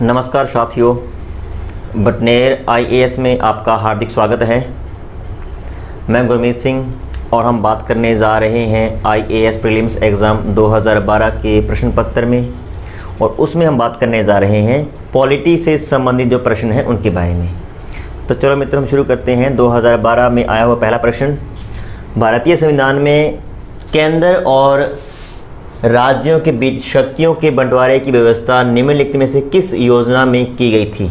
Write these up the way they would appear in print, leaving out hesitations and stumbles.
नमस्कार साथियों, बटनेर आईएएस में आपका हार्दिक स्वागत है। मैं गुरमीत सिंह और हम बात करने जा रहे हैं आईएएस प्रीलिम्स एग्ज़ाम 2012 के प्रश्न पत्र में, और उसमें हम बात करने जा रहे हैं पॉलिटी से संबंधित जो प्रश्न हैं उनके बारे में। तो चलो मित्रों, हम शुरू करते हैं। 2012 में आया हुआ पहला प्रश्न, भारतीय संविधान में केंद्र और राज्यों के बीच शक्तियों के बंटवारे की व्यवस्था निम्नलिखित में से किस योजना में की गई थी?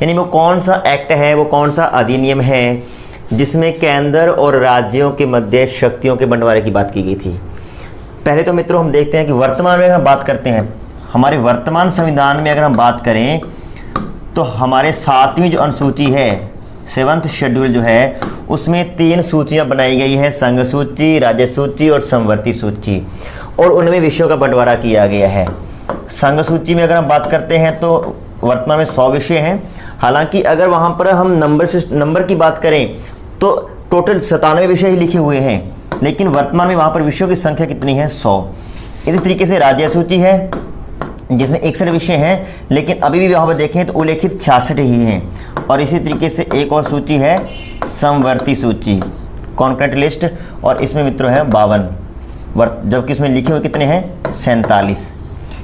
यानी वो कौन सा एक्ट है, वो कौन सा अधिनियम है जिसमें केंद्र और राज्यों के मध्य शक्तियों के बंटवारे की बात की गई थी। पहले तो मित्रों हम देखते हैं कि वर्तमान में अगर हम बात करते हैं, हमारे वर्तमान संविधान में अगर हम बात करें तो हमारे 7वीं जो अनुसूची है, 7th शेड्यूल जो है, उसमें 3 सूचियाँ बनाई गई है, संघ सूची, राज्य सूची और समवर्ती सूची, और उनमें विषयों का बंटवारा किया गया है। संघ सूची में अगर हम बात करते हैं तो वर्तमान में 100 विषय हैं। हालांकि अगर वहाँ पर हम नंबर की बात करें तो टोटल 97 विषय ही लिखे हुए हैं, लेकिन वर्तमान में वहाँ पर विषयों की संख्या कितनी है? 100। इसी तरीके से राज्य सूची है जिसमें 61 विषय हैं, लेकिन अभी भी वहाँ पर देखें तो उल्लेखित 66 ही हैं। और इसी तरीके से एक और सूची है समवर्ती सूची, कॉन्करेंट लिस्ट, और इसमें मित्रों है 52, जबकि इसमें लिखे हुए कितने हैं? 47।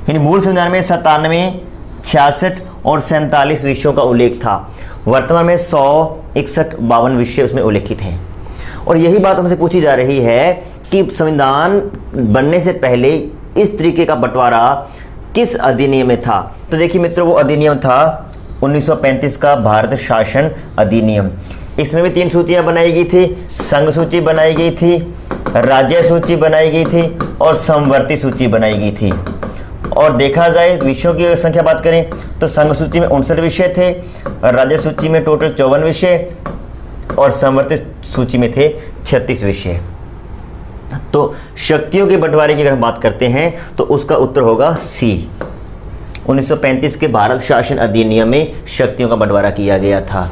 यानी मूल संविधान में 97, 66 और 47 विषयों का उल्लेख था। वर्तमान में 100, 61, 52 विषय उसमें उल्लेखित हैं। और यही बात हमसे पूछी जा रही है कि संविधान बनने से पहले इस तरीके का बंटवारा किस अधिनियम में था? तो देखिए मित्रों, वो अधिनियम था 1935 का भारत शासन अधिनियम। इसमें भी 3 सूचियाँ बनाई गई थी, संघ सूची बनाई गई थी, राज्य सूची बनाई गई थी और समवर्ती सूची बनाई गई थी। और देखा जाए विषयों की अगर संख्या बात करें तो संघ सूची में 59 विषय थे, राज्य सूची में टोटल 54 विषय और समवर्ती सूची में थे 36 विषय। तो शक्तियों के बंटवारे की अगर हम बात करते हैं तो उसका उत्तर होगा सी। 1935 के भारत शासन अधिनियम में शक्तियों का बंटवारा किया गया था।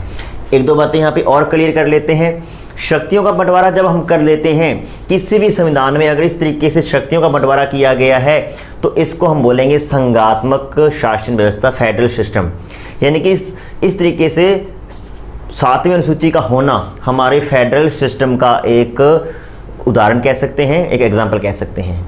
एक दो बातें यहाँ पे और क्लियर कर लेते हैं। शक्तियों का बंटवारा जब हम कर लेते हैं किसी भी संविधान में, अगर इस तरीके से शक्तियों का बंटवारा किया गया है तो इसको हम बोलेंगे संघात्मक शासन व्यवस्था, फेडरल सिस्टम। यानी कि इस तरीके से 7वीं अनुसूची का होना हमारे फेडरल सिस्टम का एक उदाहरण कह सकते हैं, एक एग्जाम्पल कह सकते हैं।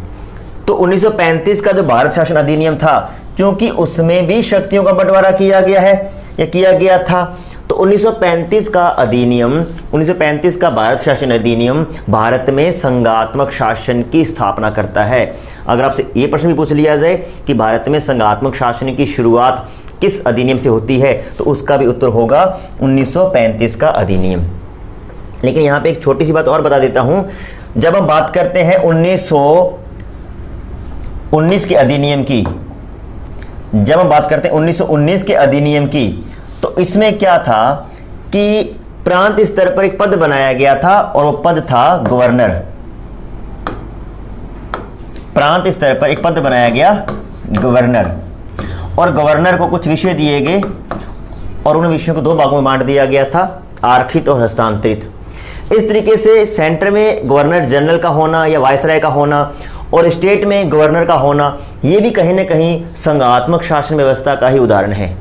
तो 1935 का जो भारत शासन अधिनियम था, क्योंकि उसमें भी शक्तियों का बंटवारा किया गया है या किया गया था, तो 1935 का अधिनियम, 1935 का भारत शासन अधिनियम भारत में संघात्मक शासन की स्थापना करता है। अगर आपसे ये प्रश्न भी पूछ लिया जाए कि भारत में संघात्मक शासन की शुरुआत किस अधिनियम से होती है, तो उसका भी उत्तर होगा 1935 का अधिनियम। लेकिन यहाँ पे एक छोटी सी बात और बता देता हूँ। जब हम बात करते हैं 1919 के अधिनियम की, जब हम बात करते हैं 1919 के अधिनियम की, तो इसमें क्या था कि प्रांत स्तर पर एक पद बनाया गया था और वो पद था गवर्नर। प्रांत स्तर पर एक पद बनाया गया गवर्नर, और गवर्नर को कुछ विषय दिए गए और उन विषयों को 2 भागों में बांट दिया गया था, आरक्षित और हस्तांतरित। इस तरीके से सेंटर में गवर्नर जनरल का होना या वायसराय का होना और स्टेट में गवर्नर का होना, ये भी कहीं ना कहीं संघात्मक शासन व्यवस्था का ही उदाहरण है।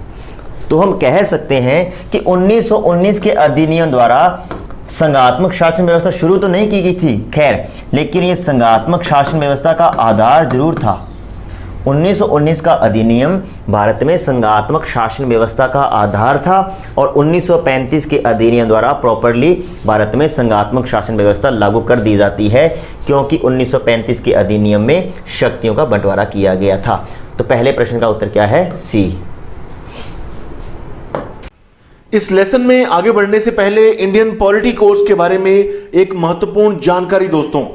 तो हम कह सकते हैं कि 1919 के अधिनियम द्वारा संघात्मक शासन व्यवस्था शुरू तो नहीं की गई थी, खैर, लेकिन ये संघात्मक शासन व्यवस्था का आधार जरूर था। 1919 का अधिनियम भारत में संघात्मक शासन व्यवस्था का आधार था और 1935 के अधिनियम द्वारा प्रॉपरली भारत में संघात्मक शासन व्यवस्था लागू कर दी जाती है, क्योंकि 1935 के अधिनियम में शक्तियों का बंटवारा किया गया था। तो पहले प्रश्न का उत्तर क्या है? सी। इस लेसन में आगे बढ़ने से पहले इंडियन पॉलिटी कोर्स के बारे में एक महत्वपूर्ण जानकारी दोस्तों।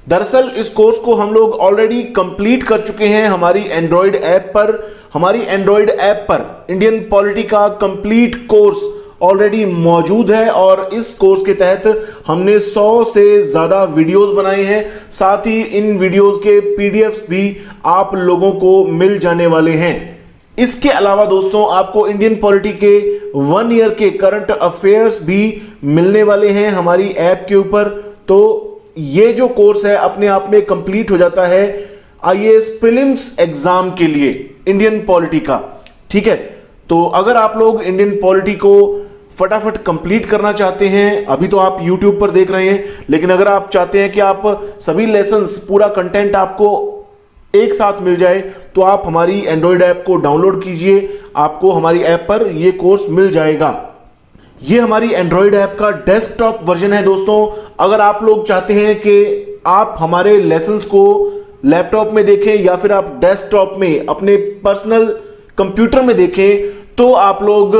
दरअसल इस कोर्स को हम लोग ऑलरेडी कंप्लीट कर चुके हैं हमारी एंड्रॉइड ऐप पर। हमारी एंड्रॉइड ऐप पर इंडियन पॉलिटी का कंप्लीट कोर्स ऑलरेडी मौजूद है और इस कोर्स के तहत हमने 100 से ज्यादा वीडियोस बनाए हैं। साथ ही इन वीडियोस के पीडीएफ्स भी आप लोगों को मिल जाने वाले हैं। इसके अलावा दोस्तों आपको इंडियन पॉलिटी के 1 ईयर के करंट अफेयर्स भी मिलने वाले हैं हमारी ऐप के ऊपर। तो ये जो कोर्स है अपने आप में कंप्लीट हो जाता है आईएएस प्रीलिम्स एग्जाम के लिए इंडियन पॉलिटी का। ठीक है, तो अगर आप लोग इंडियन पॉलिटी को फटाफट कंप्लीट करना चाहते हैं, अभी तो आप YouTube पर देख रहे हैं, लेकिन अगर आप चाहते हैं कि आप सभी लेसन्स, पूरा कंटेंट आपको एक साथ मिल जाए, तो आप हमारी एंड्रॉयड ऐप को डाउनलोड कीजिए। आपको हमारी ऐप पर यह कोर्स मिल जाएगा। ये हमारी एंड्रॉयड ऐप का डेस्कटॉप वर्जन है दोस्तों। अगर आप लोग चाहते हैं कि आप हमारे लेसन्स को लैपटॉप में देखें या फिर आप डेस्कटॉप में अपने पर्सनल कंप्यूटर में देखें, तो आप लोग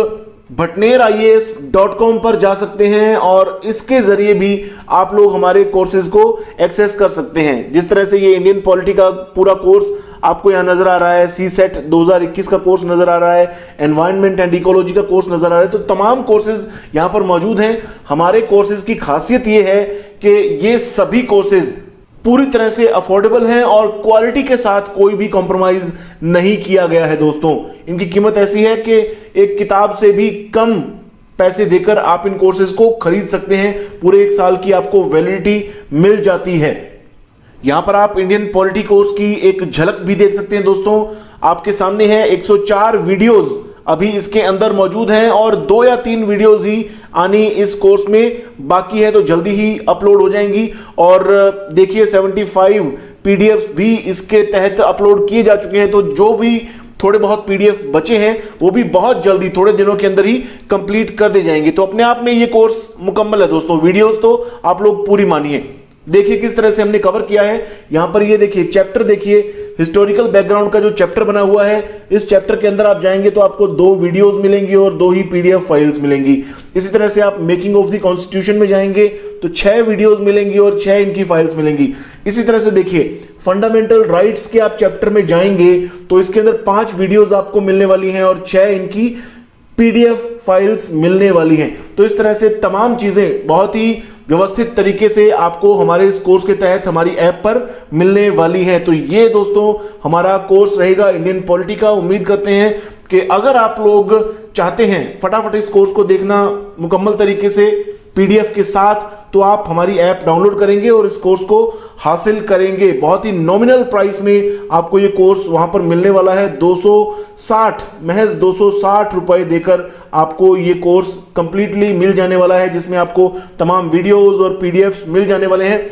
bhatner.ias.com पर जा सकते हैं और इसके जरिए भी आप लोग हमारे कोर्सेज को एक्सेस कर सकते हैं। जिस तरह से ये इंडियन पॉलिटी का पूरा कोर्स आपको यहां नजर आ रहा है, CSET 2021 का कोर्स नजर आ रहा है, एनवायरनमेंट एंड इकोलॉजी का कोर्स नजर आ रहा है, तो तमाम कोर्सेज यहां पर मौजूद हैं। हमारे कोर्सेज की खासियत ये है कि ये सभी कोर्सेज पूरी तरह से अफोर्डेबल हैं और क्वालिटी के साथ कोई भी कॉम्प्रोमाइज नहीं किया गया है दोस्तों। इनकी कीमत ऐसी है कि एक किताब से भी कम पैसे देकर आप इन कोर्सेज को खरीद सकते हैं। पूरे 1 साल की आपको वैलिडिटी मिल जाती है। यहां पर आप इंडियन पॉलिटी कोर्स की एक झलक भी देख सकते हैं दोस्तों। आपके सामने है 104 वीडियोज अभी इसके अंदर मौजूद हैं और 2 या 3 वीडियोज ही आनी इस कोर्स में बाकी है, तो जल्दी ही अपलोड हो जाएंगी। और देखिए 75 PDF भी इसके तहत अपलोड किए जा चुके हैं, तो जो भी थोड़े बहुत PDF बचे हैं वो भी बहुत जल्दी, थोड़े दिनों के अंदर ही कंप्लीट कर दे जाएंगे। तो अपने आप में ये कोर्स मुकम्मल है दोस्तों। वीडियोस तो आप लोग पूरी मानिए। देखिए किस तरह से हमने कवर किया है। यहां पर ये देखिए चैप्टर, देखिए हिस्टोरिकल बैकग्राउंड का जो चैप्टर बना हुआ है, इस चैप्टर के अंदर आप जाएंगे तो आपको 2 वीडियोस मिलेंगी और 2 ही PDF फाइल्स मिलेंगी। इसी तरह से आप मेकिंग ऑफ द कॉन्स्टिट्यूशन में जाएंगे तो 6 वीडियोस मिलेंगी और 6 इनकी फाइल्स मिलेंगी। इसी तरह से देखिए फंडामेंटल राइट्स के आप चैप्टर में जाएंगे तो इसके अंदर 5 वीडियोस आपको मिलने वाली हैं और 6 इनकी PDF फाइल्स मिलने वाली हैं। तो इस तरह से तमाम चीजें बहुत ही व्यवस्थित तरीके से आपको हमारे इस कोर्स के तहत हमारी ऐप पर मिलने वाली है। तो ये दोस्तों हमारा कोर्स रहेगा इंडियन पॉलिटी का। उम्मीद करते हैं कि अगर आप लोग चाहते हैं फटाफट इस कोर्स को देखना मुकम्मल तरीके से PDF के साथ, तो आप हमारी ऐप डाउनलोड करेंगे और इस कोर्स को हासिल करेंगे। बहुत ही नॉमिनल प्राइस में आपको ये कोर्स वहां पर मिलने वाला है। 260, महज 260 रुपए देकर आपको ये कोर्स कंप्लीटली मिल जाने वाला है, जिसमें आपको तमाम वीडियोस और PDFs मिल जाने वाले हैं।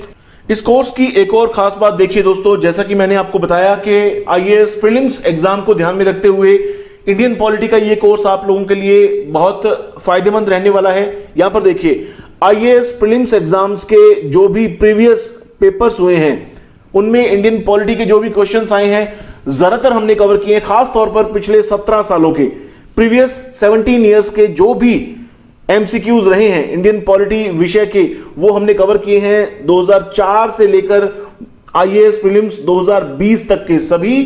इस कोर्स की एक और खास बात देखिए दोस्तों, जैसा कि मैंने आपको बताया कि IAS प्रीलिम्स एग्जाम को ध्यान में रखते हुए इंडियन पॉलिटी का ये कोर्स आप लोगों के लिए बहुत फायदेमंद रहने वाला है। यहां पर देखिए IAS प्रीलिम्स एग्जाम्स के जो भी प्रीवियस पेपर्स हुए हैं उनमें इंडियन पॉलिटी के जो भी क्वेश्चंस आए हैं ज्यादातर हमने कवर किए हैं। खास तौर पर पिछले 17 सालों के, प्रीवियस 17 ईयर्स के जो भी MCQs रहे हैं इंडियन पॉलिटी विषय के, वो हमने कवर किए हैं। 2004 से लेकर IAS प्रीलिम्स 2020 तक के सभी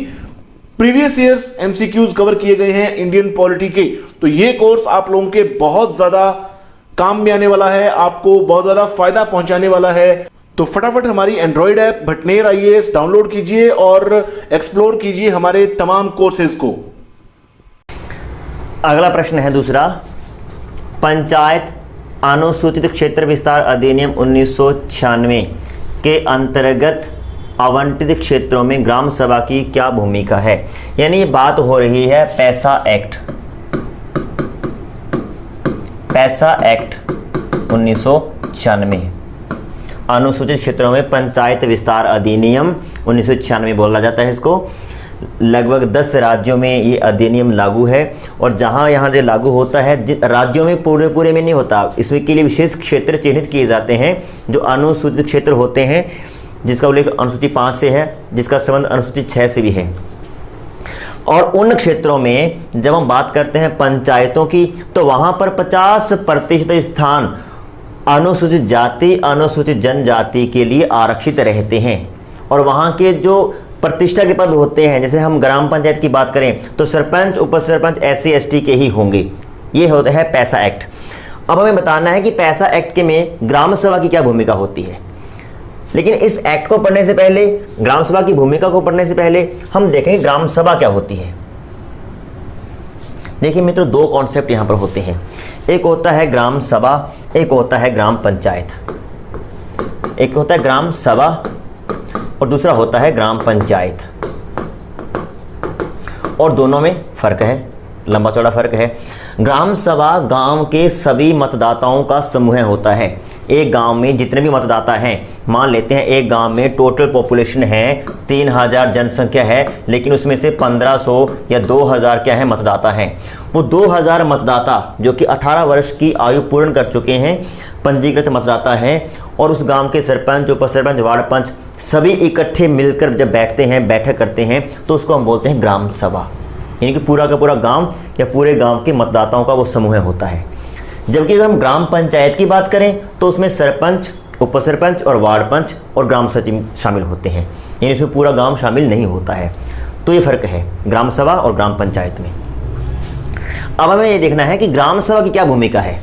प्रीवियस ईयर्स MCQs कवर किए गए हैं इंडियन पॉलिटी के। तो ये कोर्स आप लोगों के बहुत ज्यादा काम में आने वाला है, आपको बहुत ज्यादा फायदा पहुंचाने वाला है। तो फटाफट हमारी Android app Bhatner IAS download कीजिए और एक्सप्लोर कीजिए हमारे तमाम कोर्सेज को। अगला प्रश्न है दूसरा, पंचायत अनुसूचित क्षेत्र विस्तार अधिनियम 1996 के अंतर्गत आवंटित क्षेत्रों में ग्राम सभा की क्या भूमिका है। यानी ये बात हो रही है पैसा एक्ट 1996, अनुसूचित क्षेत्रों में पंचायत विस्तार अधिनियम 1996 बोला जाता है इसको। लगभग 10 राज्यों में ये अधिनियम लागू है और जहाँ यहाँ जो लागू होता है राज्यों में पूरे में नहीं होता, इसमें के लिए विशेष क्षेत्र चिन्हित किए जाते हैं जो अनुसूचित क्षेत्र होते हैं, जिसका उल्लेख अनुसूची 5 से है, जिसका संबंध अनुसूची 6 से भी है। और उन क्षेत्रों में जब हम बात करते हैं पंचायतों की, तो वहाँ पर 50% स्थान अनुसूचित जाति अनुसूचित जनजाति के लिए आरक्षित रहते हैं। और वहाँ के जो प्रतिष्ठा के पद होते हैं, जैसे हम ग्राम पंचायत की बात करें तो सरपंच उप सरपंच SC ST के ही होंगे। ये होता है पैसा एक्ट। अब हमें बताना है कि पैसा एक्ट के में ग्राम सभा की क्या भूमिका होती है। लेकिन इस एक्ट को पढ़ने से पहले, ग्राम सभा की भूमिका को पढ़ने से पहले हम देखेंगे ग्राम सभा क्या होती है। देखिए मित्रों, 2 कॉन्सेप्ट यहाँ पर होते हैं, एक होता है ग्राम सभा, एक होता है ग्राम पंचायत। एक होता है ग्राम सभा और दूसरा होता है ग्राम पंचायत, और दोनों में फ़र्क है। लंबा चौड़ा फर्क है। ग्राम सभा गांव के सभी मतदाताओं का समूह होता है। एक गांव में जितने भी मतदाता हैं, मान लेते हैं एक गांव में टोटल पॉपुलेशन है 3000 जनसंख्या है, लेकिन उसमें से 1500 या 2000 क्या है मतदाता हैं। वो 2000 मतदाता जो कि 18 वर्ष की आयु पूर्ण कर चुके हैं, पंजीकृत मतदाता हैं, और उस गांव के सरपंच, उप सरपंच, वार्ड पंच सभी इकट्ठे मिलकर जब बैठते हैं, बैठक करते हैं, तो उसको हम बोलते हैं ग्राम सभा। यानी कि पूरा का पूरा गांव या पूरे गांव के मतदाताओं का वो समूह होता है। जबकि अगर हम ग्राम पंचायत की बात करें तो उसमें सरपंच, उप सरपंच और वार्ड पंच और ग्राम सचिव शामिल होते हैं, यानी इसमें पूरा गांव शामिल नहीं होता है। तो ये फ़र्क है ग्राम सभा और ग्राम पंचायत में। अब हमें ये देखना है कि ग्राम सभा की क्या भूमिका है,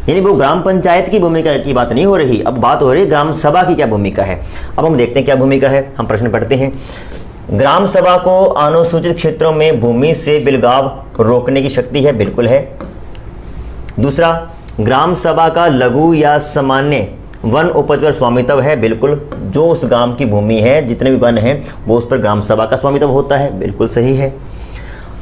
यानी वो ग्राम पंचायत की भूमिका की बात नहीं हो रही, अब बात हो रही है ग्राम सभा की क्या भूमिका है। अब हम देखते हैं क्या भूमिका है। हम प्रश्न पढ़ते हैं। ग्राम सभा को अनुसूचित क्षेत्रों में भूमि से बिलगाव रोकने की शक्ति है, बिल्कुल है। दूसरा, ग्राम सभा का लघु या सामान्य वन उपज पर स्वामित्व है, बिल्कुल। जो उस गांव की भूमि है, जितने भी वन हैं, वो उस पर ग्राम सभा का स्वामित्व होता है, बिल्कुल सही है।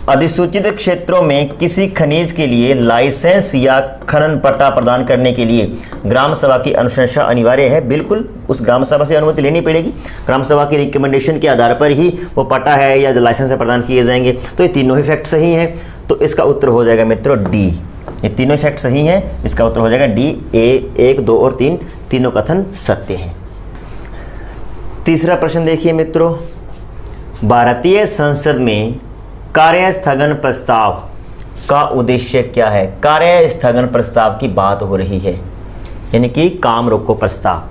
अधिसूचित क्षेत्रों में किसी खनिज के लिए लाइसेंस या खनन पट्टा प्रदान करने के लिए ग्राम सभा की अनुशंसा अनिवार्य है, बिल्कुल। उस ग्राम सभा से अनुमति लेनी पड़ेगी। ग्राम सभा की रिकमेंडेशन के आधार पर ही वो पट्टा है या जो लाइसेंस है प्रदान किए जाएंगे। तो ये तीनों ही फैक्ट सही हैं, तो इसका उत्तर हो जाएगा मित्रों डी। ये तीनों फैक्ट सही हैं, इसका उत्तर हो जाएगा डी। ए 1, 2 और 3 तीनों कथन सत्य हैं। तीसरा प्रश्न देखिए मित्रों, भारतीय संसद में कार्य स्थगन प्रस्ताव का उद्देश्य क्या है। कार्य स्थगन प्रस्ताव की बात हो रही है, यानी कि काम रोको प्रस्ताव।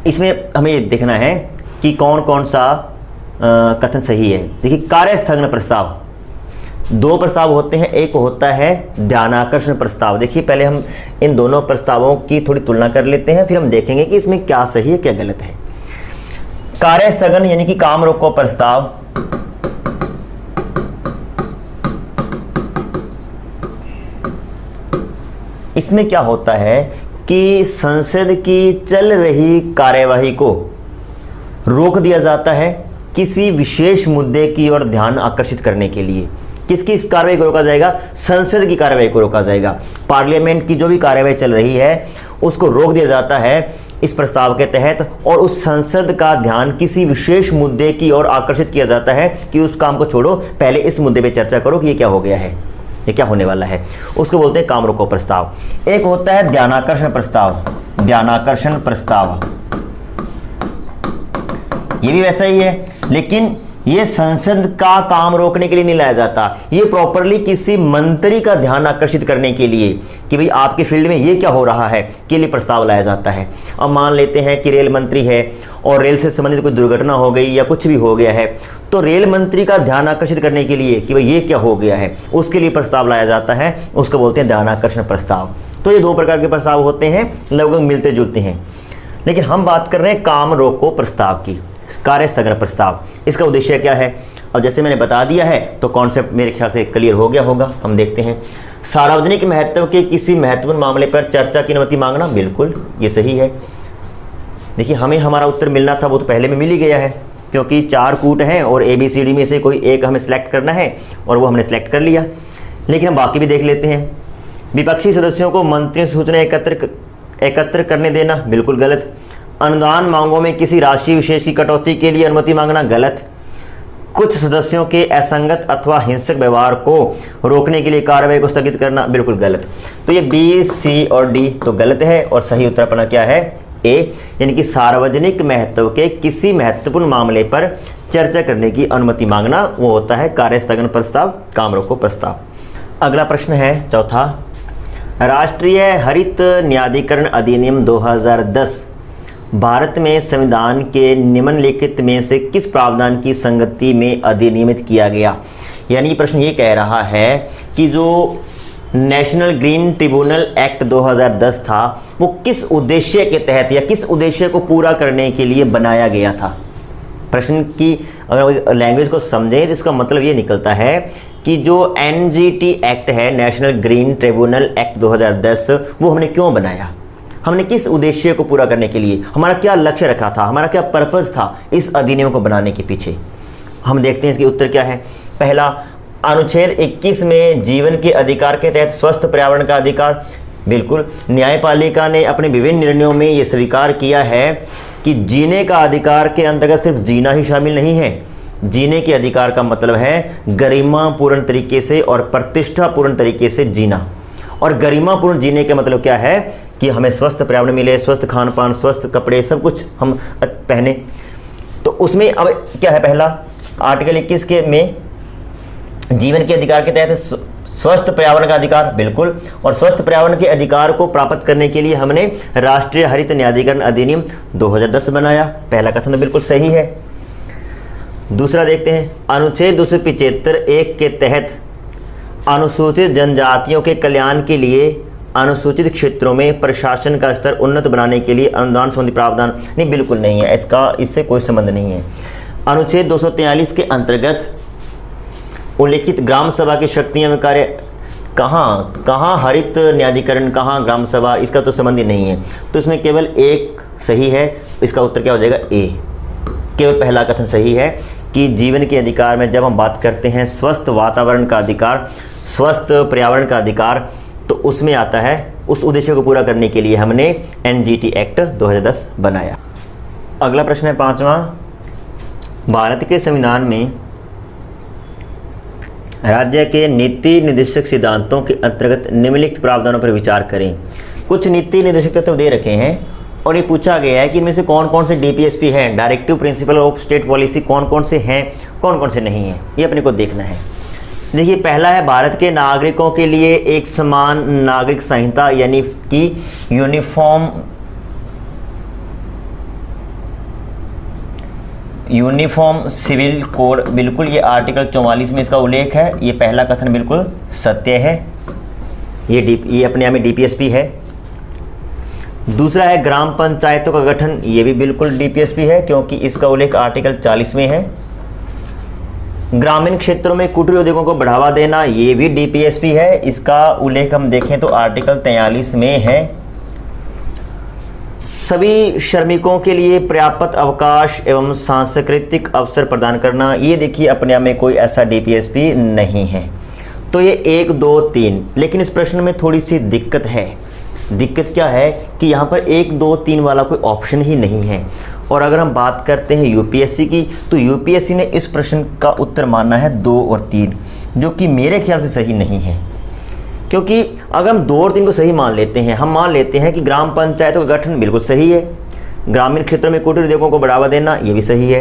इसमें हमें ये देखना है कि कौन कौन सा कथन सही है। देखिए, कार्य स्थगन प्रस्ताव, दो प्रस्ताव होते हैं। एक होता है ध्यानाकर्षण प्रस्ताव। देखिए, पहले हम इन दोनों प्रस्तावों की थोड़ी तुलना कर लेते हैं, फिर हम देखेंगे कि इसमें क्या सही है क्या गलत है। कार्य स्थगन यानी कि काम रोको प्रस्ताव, इसमें क्या होता है कि संसद की चल रही कार्यवाही को रोक दिया जाता है किसी विशेष मुद्दे की ओर ध्यान आकर्षित करने के लिए। किसकी इस कार्रवाई को रोका जाएगा? संसद की कार्रवाई को रोका जाएगा। पार्लियामेंट की जो भी कार्रवाई चल रही है उसको रोक दिया जाता है इस प्रस्ताव के तहत, और उस संसद का ध्यान किसी विशेष मुद्दे की ओर आकर्षित किया जाता है कि उस काम को छोड़ो, पहले इस मुद्दे पे चर्चा करो कि ये क्या हो गया है, ये क्या होने वाला है। उसको बोलते हैं काम रोको प्रस्ताव। एक होता है ध्यानाकर्षण प्रस्ताव। ध्यानाकर्षण प्रस्ताव ये भी वैसा ही है, लेकिन ये संसद का काम रोकने के लिए नहीं लाया जाता। ये प्रॉपरली किसी मंत्री का ध्यान आकर्षित करने के लिए कि भाई आपके फील्ड में ये क्या हो रहा है के लिए प्रस्ताव लाया जाता है। अब मान लेते हैं कि रेल मंत्री है और रेल से संबंधित कोई दुर्घटना हो गई या कुछ भी हो गया है, तो रेल मंत्री का ध्यान आकर्षित करने के लिए कि भाई ये क्या हो गया है, उसके लिए प्रस्ताव लाया जाता है, उसको बोलते हैं ध्यानाकर्षण प्रस्ताव। तो ये दो प्रकार के प्रस्ताव होते हैं, लगभग मिलते जुलते हैं। लेकिन हम बात कर रहे हैं काम रोको प्रस्ताव की, कार्य स्थगन प्रस्ताव। इसका उद्देश्य क्या है? और जैसे मैंने बता दिया है तो कॉन्सेप्ट मेरे ख्याल से क्लियर हो गया होगा। हम देखते हैं। सार्वजनिक महत्व के किसी महत्वपूर्ण मामले पर चर्चा की अनुमति मांगना, बिल्कुल ये सही है। देखिए, हमें हमारा उत्तर मिलना था वो तो पहले में मिल ही गया है, क्योंकि 4 कूट हैं और ABCD में से कोई एक हमें सिलेक्ट करना है और वो हमने सिलेक्ट कर लिया। लेकिन हम बाकी भी देख लेते हैं। विपक्षी सदस्यों को मंत्रियों से सूचना एकत्र करने देना, बिल्कुल गलत। अनुदान मांगों में किसी राशि विशेष की कटौती के लिए अनुमति मांगना, गलत। कुछ सदस्यों के असंगत अथवा हिंसक व्यवहार को रोकने के लिए कार्रवाई को स्थगित करना, बिल्कुल गलत। तो ये B, C और D तो गलत है, और सही उत्तर अपना क्या है? A, यानी कि सार्वजनिक महत्व के किसी महत्वपूर्ण मामले पर चर्चा करने की अनुमति मांगना, वो होता है कार्य स्थगन प्रस्ताव, काम रोको प्रस्ताव। अगला प्रश्न है चौथा, राष्ट्रीय हरित न्यायाधिकरण अधिनियम 2010 भारत में संविधान के निम्नलिखित में से किस प्रावधान की संगति में अधिनियमित किया गया? यानी प्रश्न ये कह रहा है कि जो नेशनल ग्रीन ट्रिब्यूनल एक्ट 2010 था वो किस उद्देश्य के तहत या किस उद्देश्य को पूरा करने के लिए बनाया गया था। प्रश्न की अगर लैंग्वेज को समझें तो इसका मतलब ये निकलता है कि जो NGT एक्ट है, नेशनल ग्रीन ट्रिब्यूनल एक्ट 2010, वो हमने क्यों बनाया, हमने किस उद्देश्य को पूरा करने के लिए, हमारा क्या लक्ष्य रखा था, हमारा क्या पर्पस था इस अधिनियम को बनाने के पीछे। हम देखते हैं इसके उत्तर क्या है। पहला, अनुच्छेद 21 में जीवन के अधिकार के तहत स्वस्थ पर्यावरण का अधिकार, बिल्कुल। न्यायपालिका ने अपने विभिन्न निर्णयों में ये स्वीकार किया है कि जीने का अधिकार के अंतर्गत सिर्फ जीना ही शामिल नहीं है। जीने के अधिकार का मतलब है गरिमापूर्ण तरीके से और प्रतिष्ठापूर्ण तरीके से जीना। और गरिमापूर्ण जीने का मतलब क्या है कि हमें स्वस्थ पर्यावरण मिले, स्वस्थ खान पान, स्वस्थ कपड़े, सब कुछ हम पहने। तो उसमें अब क्या है, पहला आर्टिकल 21 के में जीवन के अधिकार के तहत स्वस्थ पर्यावरण का अधिकार, बिल्कुल। और स्वस्थ पर्यावरण के अधिकार को प्राप्त करने के लिए हमने राष्ट्रीय हरित न्यायाधिकरण अधिनियम 2010 बनाया। पहला कथन तो बिल्कुल सही है। दूसरा देखते हैं, अनुच्छेद 275(1) के तहत अनुसूचित जनजातियों के कल्याण के लिए अनुसूचित क्षेत्रों में प्रशासन का स्तर उन्नत बनाने के लिए अनुदान संबंधी प्रावधान, नहीं, बिल्कुल नहीं है, इससे कोई संबंध नहीं है। अनुच्छेद 243 के अंतर्गत उल्लेखित ग्राम सभा की शक्तियां में कार्य, कहाँ हरित न्यायाधिकरण, कहाँ ग्राम सभा, इसका तो संबंध ही नहीं है। तो इसमें केवल एक सही है, इसका उत्तर क्या हो जाएगा, ए। केवल पहला कथन सही है कि जीवन के अधिकार में जब हम बात करते हैं स्वस्थ वातावरण का अधिकार, स्वस्थ पर्यावरण का अधिकार, तो उसमें आता है, उस उद्देश्य को पूरा करने के लिए हमने NGT एक्ट 2010 बनाया। अगला प्रश्न है 5वां, भारत के संविधान में राज्य के नीति निर्देशक सिद्धांतों के अंतर्गत निम्नलिखित प्रावधानों पर विचार करें। कुछ नीति निर्देशक तत्व दे रखे हैं और ये पूछा गया है कि इनमें से कौन कौन से DPSP हैं, directive principle of state policy, कौन कौन से हैं, कौन कौन से नहीं हैं, ये अपने को देखना है। देखिए, पहला है भारत के नागरिकों के लिए एक समान नागरिक संहिता, यानी कि यूनिफॉर्म सिविल कोड, बिल्कुल। ये आर्टिकल 44 में इसका उल्लेख है। ये पहला कथन बिल्कुल सत्य है, ये अपने आप में DPSP है। दूसरा है ग्राम पंचायतों का गठन, ये भी बिल्कुल DPSP है क्योंकि इसका उल्लेख आर्टिकल 40 में है। ग्रामीण क्षेत्रों में कुटीर उद्योगों को बढ़ावा देना, ये भी DPSP है, इसका उल्लेख हम देखें तो आर्टिकल 43 में है। सभी श्रमिकों के लिए पर्याप्त अवकाश एवं सांस्कृतिक अवसर प्रदान करना, ये देखिए अपने आप में कोई ऐसा DPSP नहीं है। तो ये 1, 2, 3, लेकिन इस प्रश्न में थोड़ी सी दिक्कत है। दिक्कत क्या है कि यहाँ पर 1, 2, 3 वाला कोई ऑप्शन ही नहीं है। और अगर हम बात करते हैं UPSC की, तो UPSC ने इस प्रश्न का उत्तर माना है 2 और 3, जो कि मेरे ख्याल से सही नहीं है। क्योंकि अगर हम 2 और 3 को सही मान लेते हैं, हम मान लेते हैं कि ग्राम पंचायतों का गठन बिल्कुल सही है, ग्रामीण क्षेत्रों में कुटीर उद्योगों को बढ़ावा देना ये भी सही है,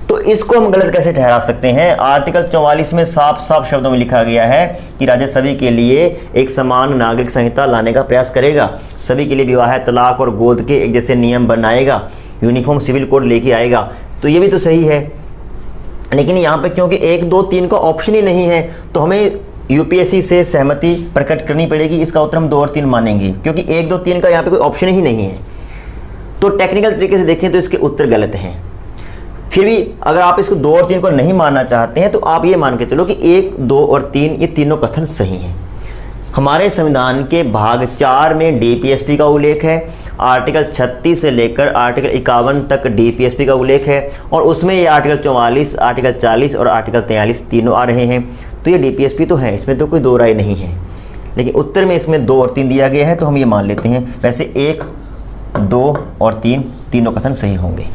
तो इसको हम गलत कैसे ठहरा सकते हैं। आर्टिकल 44 में साफ साफ शब्दों में लिखा गया है कि राज्य सभी के लिए एक समान नागरिक संहिता लाने का प्रयास करेगा, सभी के लिए विवाह, तलाक और गोद के एक जैसे नियम बनाएगा, यूनिफॉर्म सिविल कोड लेके आएगा, तो ये भी तो सही है। लेकिन यहाँ पे क्योंकि 1, 2, 3 का ऑप्शन ही नहीं है, तो हमें UPSC से सहमति प्रकट करनी पड़ेगी। इसका उत्तर हम 2 और 3 मानेंगे, क्योंकि 1, 2, 3 का यहाँ पे कोई ऑप्शन ही नहीं है। तो टेक्निकल तरीके से देखें तो इसके उत्तर गलत हैं। फिर भी अगर आप इसको 2 और 3 को नहीं मानना चाहते हैं, तो आप ये मान के चलो कि 1, 2 और 3 ये तीनों कथन सही हैं। हमारे संविधान के भाग 4 में DPSP का उल्लेख है, आर्टिकल 36 से लेकर आर्टिकल 51 तक DPSP का उल्लेख है, और उसमें ये आर्टिकल 44, आर्टिकल 40 और आर्टिकल 43 तीनों आ रहे हैं। तो ये DPSP तो है, इसमें तो कोई दो राय नहीं है। लेकिन उत्तर में इसमें 2 और 3 दिया गया है, तो हम ये मान लेते हैं। वैसे 1, 2 और 3 तीनों कथन सही होंगे।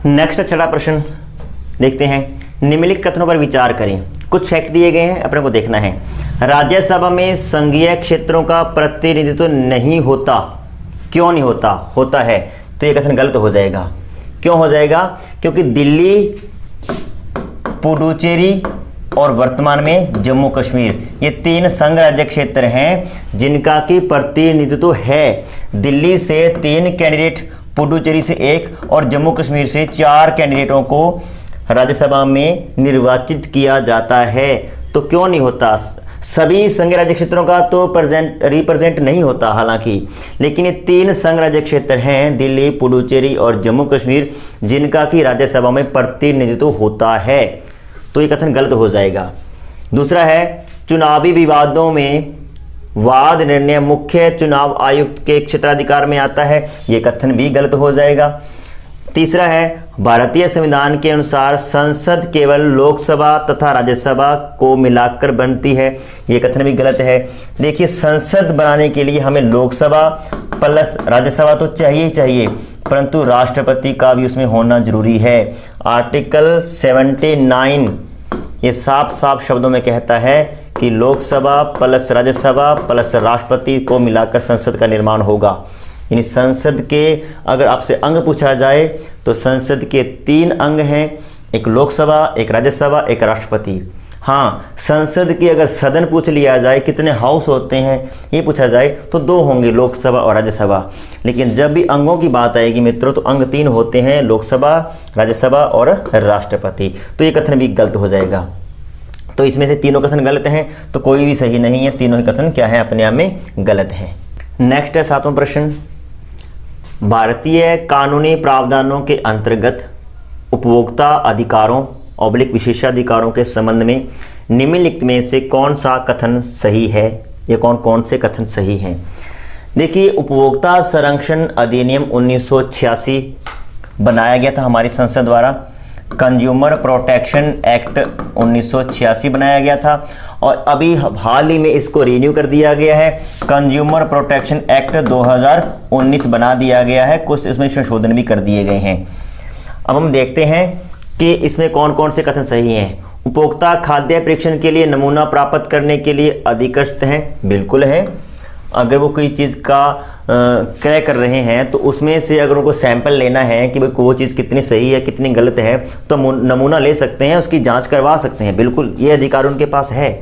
नेक्स्ट 6वां प्रश्न देखते हैं। निम्नलिखित कथनों पर विचार करें। कुछ फैक्ट दिए गए हैं, अपने को देखना है। राज्यसभा में संघीय क्षेत्रों का प्रतिनिधित्व नहीं होता। क्यों नहीं होता? होता है। तो ये कथन गलत हो जाएगा। क्यों हो जाएगा? क्योंकि दिल्ली, पुडुचेरी और वर्तमान में जम्मू कश्मीर, ये 3 संघ राज्य क्षेत्र हैं जिनका की प्रतिनिधित्व है। दिल्ली से 3 कैंडिडेट, पुडुचेरी से 1 और जम्मू कश्मीर से 4 कैंडिडेटों को राज्यसभा में निर्वाचित किया जाता है। तो क्यों नहीं होता? सभी संघ राज्य क्षेत्रों का तो रिप्रेजेंट नहीं होता हालांकि, लेकिन ये 3 संघ राज्य क्षेत्र हैं, दिल्ली, पुडुचेरी और जम्मू कश्मीर, जिनका कि राज्यसभा में प्रतिनिधित्व होता है। तो ये कथन गलत हो जाएगा। दूसरा है, चुनावी विवादों में वाद निर्णय मुख्य चुनाव आयुक्त के क्षेत्राधिकार में आता है। ये कथन भी गलत हो जाएगा। तीसरा है भारतीय संविधान के अनुसार संसद केवल लोकसभा तथा राज्यसभा को मिलाकर बनती है। ये कथन भी गलत है। देखिए, संसद बनाने के लिए हमें लोकसभा प्लस राज्यसभा तो चाहिए ही चाहिए, परंतु राष्ट्रपति का भी उसमें होना जरूरी है। आर्टिकल 79 ये साफ साफ शब्दों में कहता है कि लोकसभा प्लस राज्यसभा प्लस राष्ट्रपति को मिलाकर संसद का निर्माण होगा। यानी संसद के अगर आपसे अंग पूछा जाए तो संसद के 3 अंग हैं, एक लोकसभा, एक राज्यसभा, एक राष्ट्रपति। हाँ, संसद के अगर सदन पूछ लिया जाए कितने हाउस होते हैं ये पूछा जाए तो 2 होंगे, लोकसभा और राज्यसभा। लेकिन जब भी अंगों की बात आएगी मित्रों तो अंग 3 होते हैं, लोकसभा, राज्यसभा और राष्ट्रपति। तो ये कथन भी गलत हो जाएगा। तो इसमें से तीनों कथन गलत हैं, तो कोई भी सही नहीं है, तीनों ही कथन क्या है, अपने आप में गलत हैं। नेक्स्ट है 7वां प्रश्न। भारतीय कानूनी प्रावधानों के अंतर्गत उपभोक्ता अधिकारों ऑब्लिक विशेषाधिकारों के संबंध में निम्नलिखित में से कौन सा कथन सही है, या कौन कौन से कथन सही हैं। देखिए, उपभोक्ता संरक्षण अधिनियम 1986 बनाया गया था हमारी संसद द्वारा। कंज्यूमर प्रोटेक्शन एक्ट 1986 बनाया गया था और अभी हाल ही में इसको रिन्यू कर दिया गया है। कंज्यूमर प्रोटेक्शन एक्ट 2019 बना दिया गया है, कुछ इसमें संशोधन भी कर दिए गए हैं। अब हम देखते हैं कि इसमें कौन कौन से कथन सही हैं। उपभोक्ता खाद्य परीक्षण के लिए नमूना प्राप्त करने के लिए अधिकृत हैं, बिल्कुल है। अगर वो कोई चीज़ का क्रय कर रहे हैं तो उसमें से अगर उनको सैंपल लेना है कि भाई वो चीज़ कितनी सही है कितनी गलत है तो नमूना ले सकते हैं, उसकी जांच करवा सकते हैं, बिल्कुल ये अधिकार उनके पास है।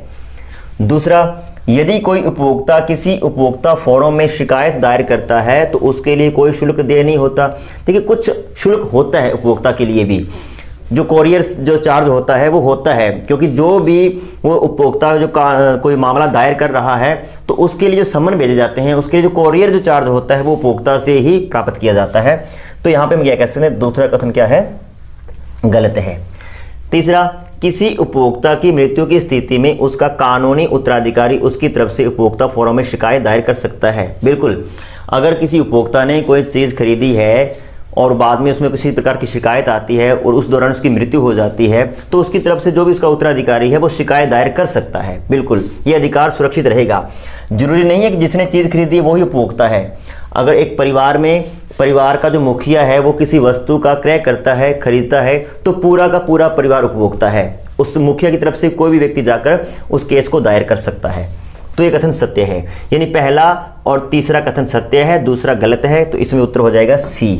दूसरा, यदि कोई उपभोक्ता किसी उपभोक्ता फोरम में शिकायत दायर करता है तो उसके लिए कोई शुल्क देय नहीं होता। देखिए, कुछ शुल्क होता है उपभोक्ता के लिए भी, जो कोरियर जो चार्ज होता है वो होता है, क्योंकि जो भी वो उपभोक्ता जो कोई मामला दायर कर रहा है तो उसके लिए जो सम्मन भेजे जाते हैं उसके लिए जो कोरियर जो चार्ज होता है वो उपभोक्ता से ही प्राप्त किया जाता है। तो यहाँ पे हम क्या कह सकते हैं, दूसरा कथन क्या है, गलत है। तीसरा, किसी उपभोक्ता की मृत्यु की स्थिति में उसका कानूनी उत्तराधिकारी उसकी तरफ से उपभोक्ता फोरम में शिकायत दायर कर सकता है। बिल्कुल, अगर किसी उपभोक्ता ने कोई चीज़ खरीदी है और बाद में उसमें किसी प्रकार की शिकायत आती है और उस दौरान उसकी मृत्यु हो जाती है तो उसकी तरफ से जो भी उसका उत्तराधिकारी है वो शिकायत दायर कर सकता है। बिल्कुल, ये अधिकार सुरक्षित रहेगा। जरूरी नहीं है कि जिसने चीज़ खरीदी है वही उपभोक्ता है। अगर एक परिवार में परिवार का जो मुखिया है वो किसी वस्तु का क्रय करता है, खरीदता है, तो पूरा का पूरा परिवार उपभोक्ता है। उस मुखिया की तरफ से कोई भी व्यक्ति जाकर उस केस को दायर कर सकता है। तो ये कथन सत्य है, यानी पहला और तीसरा कथन सत्य है, दूसरा गलत है। तो इसमें उत्तर हो जाएगा सी।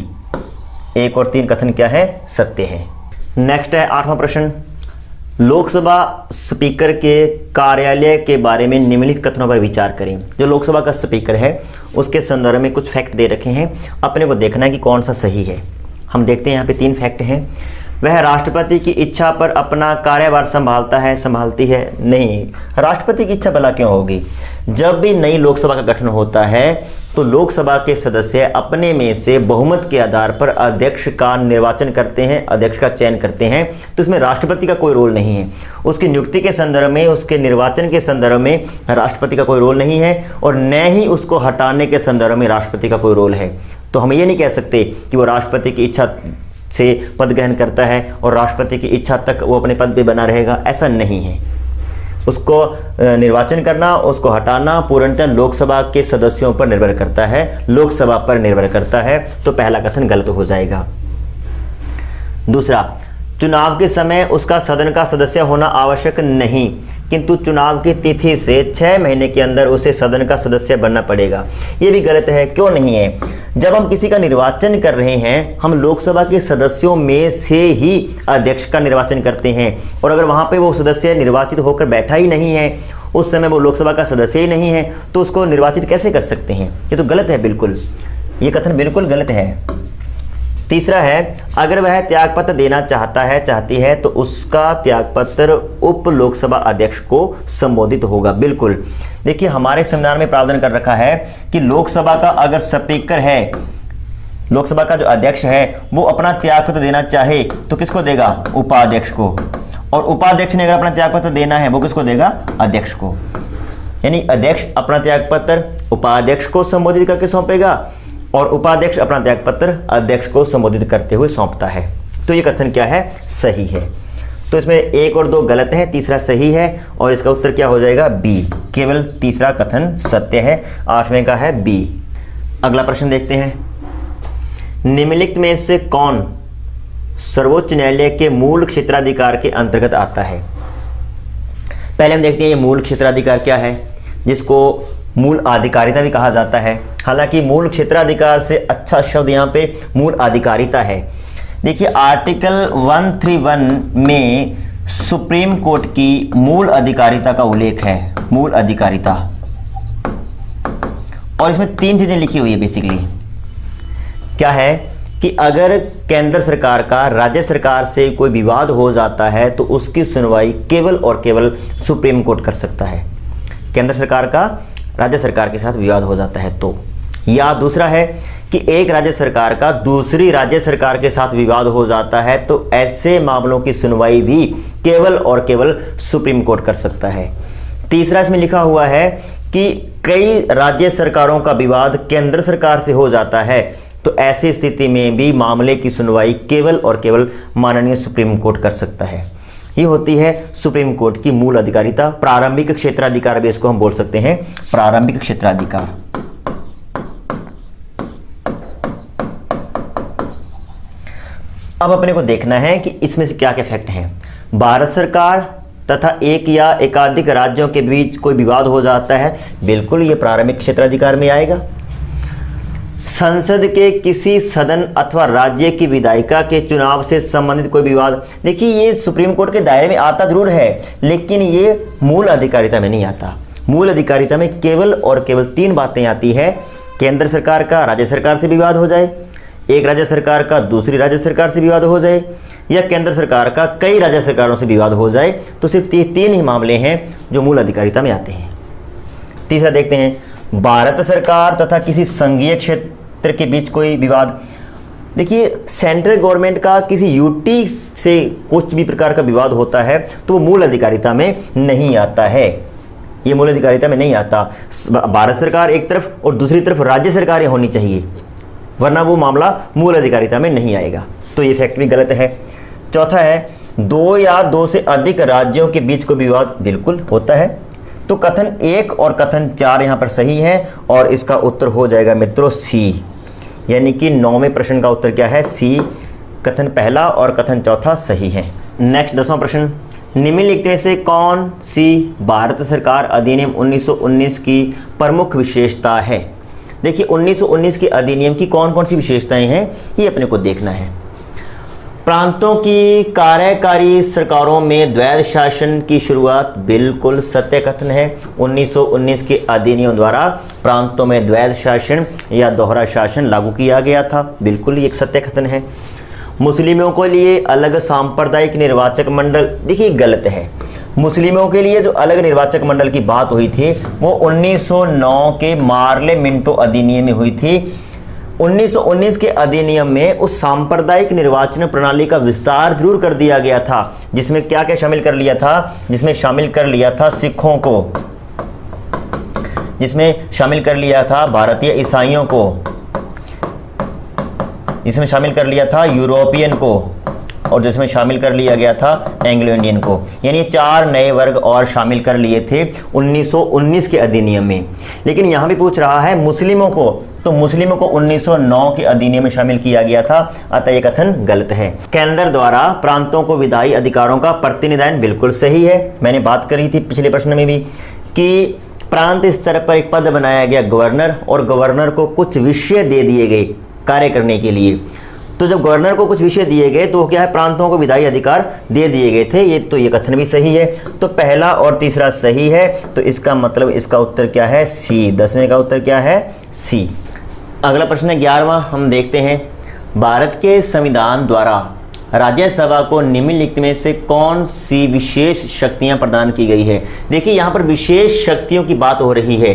1 और 3 कथन क्या है, सत्य है। नेक्स्ट है 8वां प्रश्न। लोकसभा स्पीकर के कार्यालय के बारे में निम्नलिखित कथनों पर विचार करें। जो लोकसभा का स्पीकर है उसके संदर्भ में कुछ फैक्ट दे रखे हैं, अपने को देखना है कि कौन सा सही है। हम देखते हैं, यहाँ पे 3 फैक्ट हैं। वह राष्ट्रपति की इच्छा पर अपना कार्यभार संभालता है, संभालती है? नहीं, राष्ट्रपति की इच्छा भला क्यों होगी। जब भी नई लोकसभा का गठन होता है तो लोकसभा के सदस्य अपने में से बहुमत के आधार पर अध्यक्ष का निर्वाचन करते हैं, अध्यक्ष का चयन करते हैं। तो इसमें राष्ट्रपति का कोई रोल नहीं है। उसकी नियुक्ति के संदर्भ में, उसके निर्वाचन के संदर्भ में राष्ट्रपति का कोई रोल नहीं है और न ही उसको हटाने के संदर्भ में राष्ट्रपति का कोई रोल है। तो हम ये नहीं कह सकते कि वो राष्ट्रपति की इच्छा से पद ग्रहण करता है और राष्ट्रपति की इच्छा तक वो अपने पद पे बना रहेगा, ऐसा नहीं है। उसको निर्वाचन करना, उसको हटाना पूर्णतः लोकसभा के सदस्यों पर निर्भर करता है, लोकसभा पर निर्भर करता है। तो पहला कथन गलत हो जाएगा। दूसरा, चुनाव के समय उसका सदन का सदस्य होना आवश्यक नहीं, किंतु चुनाव की तिथि से 6 महीने के अंदर उसे सदन का सदस्य बनना पड़ेगा। ये भी गलत है। क्यों नहीं है? जब हम किसी का निर्वाचन कर रहे हैं हम लोकसभा के सदस्यों में से ही अध्यक्ष का निर्वाचन करते हैं, और अगर वहाँ पे वो सदस्य निर्वाचित होकर बैठा ही नहीं है, उस समय वो लोकसभा का सदस्य ही नहीं है, तो उसको निर्वाचित कैसे कर सकते हैं? ये तो गलत है, बिल्कुल, ये कथन बिल्कुल गलत है। तीसरा है, अगर वह त्यागपत्र देना चाहती है तो उसका त्यागपत्र उप लोकसभा अध्यक्ष को संबोधित होगा। बिल्कुल, देखिए हमारे संविधान में प्रावधान कर रखा है कि लोकसभा का अगर स्पीकर है, लोकसभा का जो अध्यक्ष है वो अपना त्यागपत्र देना चाहे तो किसको देगा? उपाध्यक्ष को। और उपाध्यक्ष ने अगर अपना त्यागपत्र देना है वो किसको देगा? अध्यक्ष को। यानी अध्यक्ष अपना त्यागपत्र उपाध्यक्ष को संबोधित करके सौंपेगा और उपाध्यक्ष अपना त्यागपत्र अध्यक्ष को संबोधित करते हुए सौंपता है। तो ये कथन क्या है? सही है। तो इसमें 1 और 2 गलत हैं, तीसरा सही है और इसका उत्तर क्या हो जाएगा? बी। केवल तीसरा कथन सत्य है। 8वें का है बी। अगला प्रश्न देखते हैं। निम्नलिखित में से कौन सर्वोच्च न्यायालय के मूल क्षेत्राधिकार के अंतर्गत आता है? पहले हम देखते हैं ये मूल क्षेत्राधिकार क्या है, जिसको मूल अधिकारिता भी कहा जाता है। हालांकि मूल क्षेत्राधिकार से अच्छा शब्द यहाँ पे मूल अधिकारिता है। देखिए आर्टिकल 131 में सुप्रीम कोर्ट की मूल अधिकारिता का उल्लेख है, मूल अधिकारिता। और इसमें 3 चीजें लिखी हुई है बेसिकली। क्या है कि अगर केंद्र सरकार का राज्य सरकार से कोई विवाद हो जाता है तो उसकी सुनवाई केवल और केवल सुप्रीम कोर्ट कर सकता है। केंद्र सरकार का राज्य सरकार के साथ विवाद हो जाता है तो, या दूसरा है कि एक राज्य सरकार का दूसरी राज्य सरकार के साथ विवाद हो जाता है तो ऐसे मामलों की सुनवाई भी केवल और केवल सुप्रीम कोर्ट कर सकता है। तीसरा इसमें लिखा हुआ है कि कई राज्य सरकारों का विवाद केंद्र सरकार से हो जाता है तो ऐसी स्थिति में भी मामले की सुनवाई केवल और केवल माननीय सुप्रीम कोर्ट कर सकता है। ये होती है सुप्रीम कोर्ट की मूल अधिकारिता। प्रारंभिक क्षेत्राधिकार भी इसको हम बोल सकते हैं, प्रारंभिक क्षेत्राधिकार। अब अपने को देखना है कि इसमें से क्या क्या फैक्ट हैं। भारत सरकार तथा एक या एकाधिक राज्यों के बीच कोई विवाद हो जाता है, बिल्कुल ये प्रारंभिक क्षेत्राधिकार में आएगा। संसद के किसी सदन अथवा राज्य की विधायिका के चुनाव से संबंधित कोई विवाद, देखिए ये सुप्रीम कोर्ट के दायरे में आता जरूर है लेकिन ये मूल अधिकारिता में नहीं आता। मूल अधिकारिता में केवल और केवल 3 बातें आती है। केंद्र सरकार का राज्य सरकार से विवाद हो जाए, एक राज्य सरकार का दूसरी राज्य सरकार से विवाद हो जाए, या केंद्र सरकार का कई राज्य सरकारों से विवाद हो जाए। तो सिर्फ 3 ही मामले हैं जो मूल अधिकारिता में आते हैं। तीसरा देखते हैं, भारत सरकार तथा किसी संघीय क्षेत्र के बीच कोई विवाद। देखिए सेंट्रल गवर्नमेंट का किसी यूटी से कुछ भी प्रकार का विवाद होता है तो वो मूल अधिकारिता में नहीं आता है। ये मूल अधिकारिता में नहीं आता। भारत सरकार एक तरफ और दूसरी तरफ राज्य सरकारें होनी चाहिए, वरना वो मामला मूल अधिकारिता में नहीं आएगा। तो ये फैक्ट भी गलत है। चौथा है, 2 या 2 से अधिक राज्यों के बीच कोई विवाद, बिल्कुल होता है। तो कथन 1 और कथन 4 यहाँ पर सही है और इसका उत्तर हो जाएगा मित्रों सी। यानी कि 9वें प्रश्न का उत्तर क्या है? सी। कथन पहला और कथन चौथा सही है। नेक्स्ट 10वां प्रश्न, निम्नलिखित में से कौन सी भारत सरकार अधिनियम 1919 की प्रमुख विशेषता है? देखिए 1919 के अधिनियम की कौन कौन सी विशेषताएं हैं ये अपने को देखना है। प्रांतों की कार्यकारी सरकारों में द्वैध शासन की शुरुआत, बिल्कुल सत्य कथन है। 1919 के अधिनियम द्वारा प्रांतों में द्वैध शासन या दोहरा शासन लागू किया गया था, बिल्कुल ये एक सत्य कथन है। मुस्लिमों के लिए अलग सांप्रदायिक निर्वाचक मंडल, देखिए गलत है। मुस्लिमों के लिए जो अलग निर्वाचक मंडल की बात हुई थी वो 1909 के मार्ले मिंटो अधिनियम में हुई थी। 1919 के अधिनियम में उस सांप्रदायिक निर्वाचन प्रणाली का विस्तार जरूर कर दिया गया था, जिसमें क्या क्या शामिल कर लिया था? जिसमें शामिल कर लिया था सिखों को, जिसमें शामिल कर लिया था भारतीय ईसाइयों को, जिसमें शामिल कर लिया था यूरोपियन को, और जिसमें शामिल कर लिया गया था एंग्लो इंडियन को। यानी 4 नए वर्ग और शामिल कर लिए थे 1919 के अधिनियम में। लेकिन यहाँ भी पूछ रहा है मुस्लिमों को, तो मुस्लिमों को 1909 के अधिनियम में शामिल किया गया था, अतः यह कथन गलत है। केंद्र द्वारा प्रांतों को विधायी अधिकारों का प्रतिनिधान, बिल्कुल सही है। मैंने बात करी थी पिछले प्रश्न में भी कि प्रांत स्तर पर एक पद बनाया गया गवर्नर, और गवर्नर को कुछ विषय दे दिए गए कार्य करने के लिए। तो जब गवर्नर को कुछ विषय दिए गए तो क्या है, प्रांतों को विधायी अधिकार दे दिए गए थे। ये कथन भी सही है। तो पहला और तीसरा सही है, तो इसका मतलब इसका उत्तर क्या है? सी। 10वें का उत्तर क्या है? सी। अगला प्रश्न है 11वां, हम देखते हैं। भारत के संविधान द्वारा राज्यसभा को निम्नलिखित में से कौन सी विशेष शक्तियां प्रदान की गई है? देखिए यहाँ पर विशेष शक्तियों की बात हो रही है,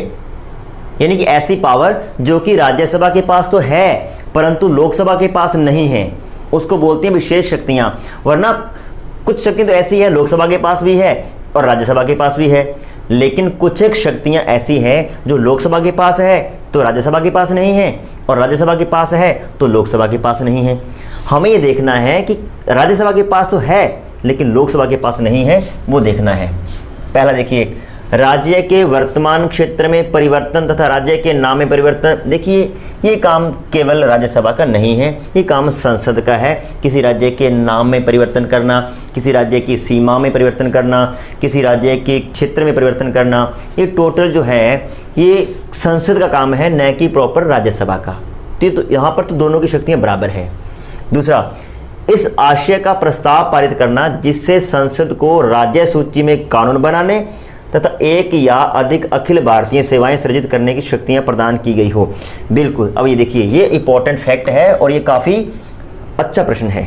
यानी कि ऐसी पावर जो कि राज्यसभा के पास तो है परंतु लोकसभा के पास नहीं है, उसको बोलते हैं विशेष शक्तियां। वरना कुछ शक्ति तो ऐसी है लोकसभा के पास भी है और राज्यसभा के पास भी है, लेकिन कुछ एक शक्तियां ऐसी हैं जो लोकसभा के पास है तो राज्यसभा के पास नहीं है, और राज्यसभा के पास है तो लोकसभा के पास नहीं है। हमें ये देखना है कि राज्यसभा के पास तो है लेकिन लोकसभा के पास नहीं है, वो देखना है। पहला देखिए, राज्य के वर्तमान क्षेत्र में परिवर्तन तथा राज्य के नाम में परिवर्तन। देखिए, ये काम केवल राज्यसभा का नहीं है, ये काम संसद का है। किसी राज्य के नाम में परिवर्तन करना, किसी राज्य की सीमा में परिवर्तन करना, किसी राज्य के क्षेत्र में परिवर्तन करना, ये टोटल जो है ये संसद का काम है, न कि प्रॉपर राज्यसभा का। तो यहाँ पर तो दोनों की शक्तियाँ बराबर है। दूसरा, इस आशय का प्रस्ताव पारित करना जिससे संसद को राज्य सूची में कानून बनाने तथा एक या अधिक अखिल भारतीय सेवाएं सृजित करने की शक्तियां प्रदान की गई हो। बिल्कुल। अब ये देखिए, ये इंपॉर्टेंट फैक्ट है और ये काफ़ी अच्छा प्रश्न है।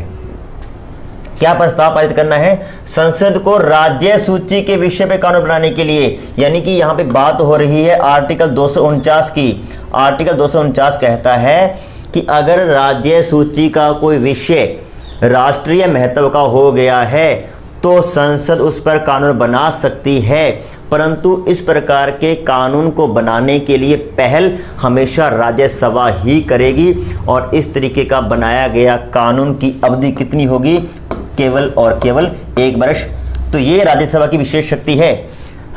क्या प्रस्ताव पारित करना है? संसद को राज्य सूची के विषय पे कानून बनाने के लिए, यानी कि यहाँ पे बात हो रही है आर्टिकल 249 की। आर्टिकल 249 कहता है कि अगर राज्य सूची का कोई विषय राष्ट्रीय महत्व का हो गया है तो संसद उस पर कानून बना सकती है, परंतु इस प्रकार के कानून को बनाने के लिए पहल हमेशा राज्यसभा ही करेगी और इस तरीके का बनाया गया कानून की अवधि कितनी होगी? केवल और केवल 1 वर्ष। तो ये राज्यसभा की विशेष शक्ति है।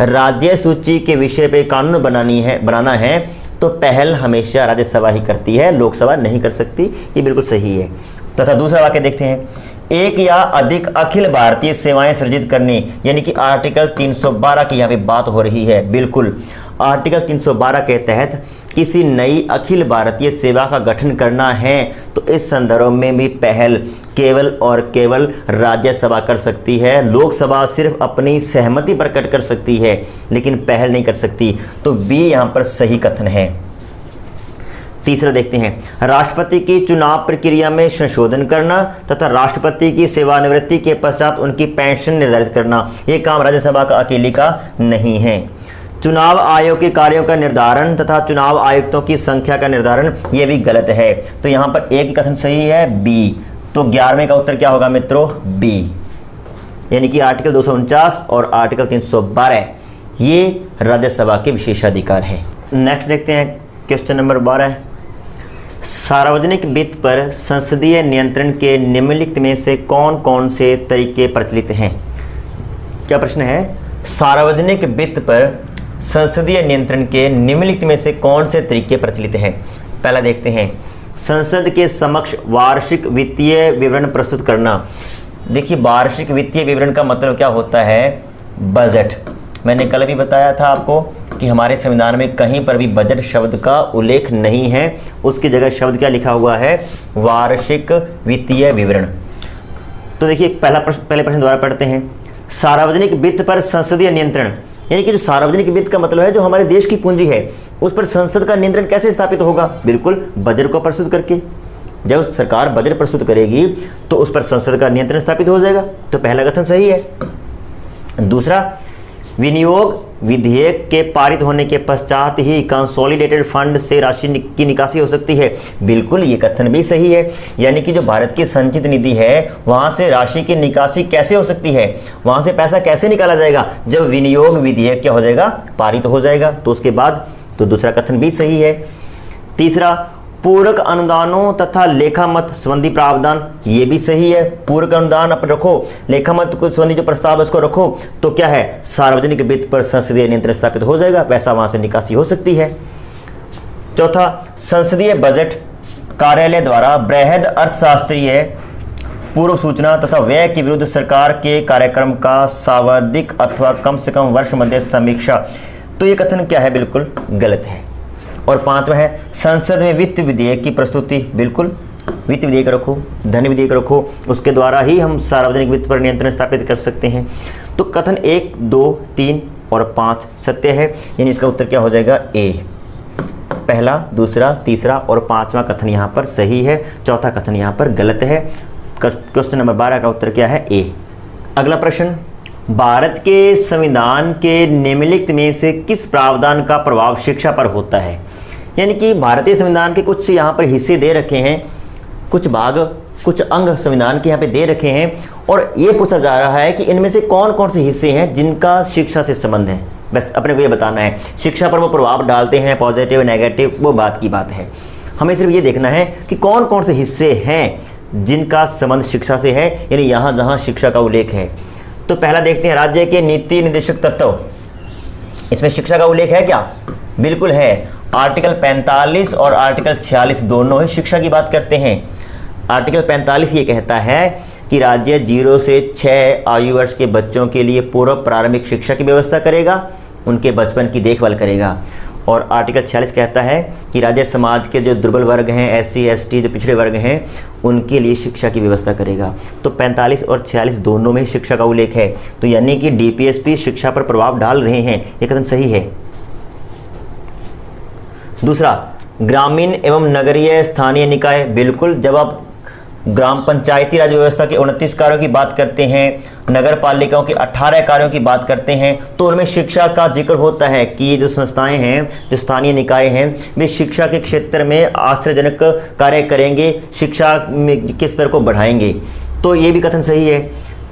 राज्य सूची के विषय पे कानून बनाना है तो पहल हमेशा राज्यसभा ही करती है, लोकसभा नहीं कर सकती। ये बिल्कुल सही है। तथा दूसरा वाक्य देखते हैं, एक या अधिक अखिल भारतीय सेवाएं सृजित करने, यानी कि आर्टिकल 312 की यहाँ पे बात हो रही है। बिल्कुल, आर्टिकल 312 के तहत किसी नई अखिल भारतीय सेवा का गठन करना है तो इस संदर्भ में भी पहल केवल और केवल राज्यसभा कर सकती है। लोकसभा सिर्फ अपनी सहमति प्रकट कर सकती है लेकिन पहल नहीं कर सकती। तो बी यहाँ पर सही कथन है। तीसरा देखते हैं, राष्ट्रपति की चुनाव प्रक्रिया में संशोधन करना तथा राष्ट्रपति की सेवानिवृत्ति के पश्चात उनकी पेंशन निर्धारित करना, ये काम राज्यसभा का अकेले का नहीं है। चुनाव आयोग के कार्यों का निर्धारण तथा चुनाव आयुक्तों की संख्या का निर्धारण, ये भी गलत है। तो यहाँ पर एक कथन सही है, बी। तो 11वें का उत्तर क्या होगा मित्रों? बी। यानी कि आर्टिकल 249 और आर्टिकल 312 ये राज्यसभा के विशेषाधिकार है। नेक्स्ट देखते हैं क्वेश्चन नंबर 12। सार्वजनिक वित्त पर संसदीय नियंत्रण के निम्नलिखित में से कौन कौन से तरीके प्रचलित हैं? क्या प्रश्न है? सार्वजनिक वित्त पर संसदीय नियंत्रण के निम्नलिखित में से कौन से तरीके प्रचलित हैं? पहला देखते हैं, संसद के समक्ष वार्षिक वित्तीय विवरण प्रस्तुत करना। देखिए, वार्षिक वित्तीय विवरण का मतलब क्या होता है? बजट। मैंने कल भी बताया था आपको कि हमारे संविधान में कहीं पर भी बजट शब्द का उल्लेख नहीं है, उसकी जगह शब्द क्या लिखा हुआ है? वार्षिक वित्तीय विवरण। तो देखिए, पहले प्रश्न द्वारा पढ़ते हैं। सार्वजनिक वित्त पर संसदीय नियंत्रण, यानी कि जो सार्वजनिक वित्त का मतलब है जो हमारे देश की पूंजी है उस पर संसद का नियंत्रण कैसे स्थापित होगा? बिल्कुल, बजट को प्रस्तुत करके। जब सरकार बजट प्रस्तुत करेगी तो उस पर संसद का नियंत्रण स्थापित हो जाएगा। तो पहला कथन सही है। दूसरा, विनियोग विधेयक के पारित होने के पश्चात ही कंसोलिडेटेड फंड से राशि की निकासी हो सकती है। बिल्कुल, ये कथन भी सही है। यानी कि जो भारत की संचित निधि है वहाँ से राशि की निकासी कैसे हो सकती है? वहाँ से पैसा कैसे निकाला जाएगा? जब विनियोग विधेयक क्या हो जाएगा? पारित हो जाएगा। तो उसके बाद तो दूसरा कथन भी सही है। तीसरा, पूरक अनुदानों तथा लेखामत संबंधी प्रावधान, ये भी सही है। पूरक अनुदान अपन रखो, लेखामत संबंधी जो प्रस्ताव है उसको रखो, तो क्या है? सार्वजनिक वित्त पर संसदीय नियंत्रण स्थापित हो जाएगा, पैसा वहां से निकासी हो सकती है। चौथा, संसदीय बजट कार्यालय द्वारा बृहद अर्थशास्त्रीय पूर्व सूचना तथा व्यय के विरुद्ध सरकार के कार्यक्रम का सावधिक अथवा कम से कम वर्ष मध्य समीक्षा। तो ये कथन क्या है? बिल्कुल गलत है। और पांचवा है, संसद में वित्त विधेयक की प्रस्तुति। बिल्कुल, वित्त विधेयक रखो, धन विधेयक रखो, उसके द्वारा ही हम सार्वजनिक वित्त पर नियंत्रण स्थापित कर सकते हैं। तो कथन 1, 2, 3 और 5 सत्य है, यानी इसका उत्तर क्या हो जाएगा? ए। पहला, दूसरा, तीसरा और 5वां कथन यहाँ पर सही है, चौथा कथन यहाँ पर गलत है। क्वेश्चन नंबर 12 का उत्तर क्या है? ए। अगला प्रश्न, भारत के संविधान के निम्नलिखित में से किस प्रावधान का प्रभाव शिक्षा पर होता है? यानी कि भारतीय संविधान के कुछ यहाँ पर हिस्से दे रखे हैं, कुछ भाग, कुछ अंग संविधान के यहाँ पे दे रखे हैं और ये पूछा जा रहा है कि इनमें से कौन कौन से हिस्से हैं जिनका शिक्षा से संबंध है। बस अपने को ये बताना है। शिक्षा पर वो प्रभाव डालते हैं, पॉजिटिव नेगेटिव, वो बात की बात है। हमें सिर्फ ये देखना है कि कौन कौन से हिस्से हैं जिनका संबंध शिक्षा से है, यानी यहाँ जहाँ शिक्षा का उल्लेख है। तो पहला देखते हैं, राज्य के नीति निर्देशक तत्व, इसमें शिक्षा का उल्लेख है क्या? बिल्कुल है। आर्टिकल 45 और आर्टिकल 46 दोनों ही शिक्षा की बात करते हैं। आर्टिकल 45 ये कहता है कि राज्य 0 से 6 आयु वर्ष के बच्चों के लिए पूर्व प्रारंभिक शिक्षा की व्यवस्था करेगा, उनके बचपन की देखभाल करेगा। और आर्टिकल 46 कहता है कि राज्य समाज के जो दुर्बल वर्ग हैं, SC ST जो पिछड़े वर्ग हैं, उनके लिए शिक्षा की व्यवस्था करेगा। तो 45 और 46 दोनों में शिक्षा का उल्लेख है। तो यानी कि DPSP शिक्षा पर प्रभाव डाल रहे हैं, ये कथन सही है। दूसरा, ग्रामीण एवं नगरीय स्थानीय निकाय, बिल्कुल। जब आप ग्राम पंचायती राज व्यवस्था के 29 कार्यों की बात करते हैं, नगर पालिकाओं के 18 कार्यों की बात करते हैं, तो उनमें शिक्षा का जिक्र होता है कि ये जो संस्थाएं हैं, जो स्थानीय निकाय हैं, वे शिक्षा के क्षेत्र में आश्चर्यजनक कार्य करेंगे, शिक्षा के स्तर को बढ़ाएंगे। तो ये भी कथन सही है।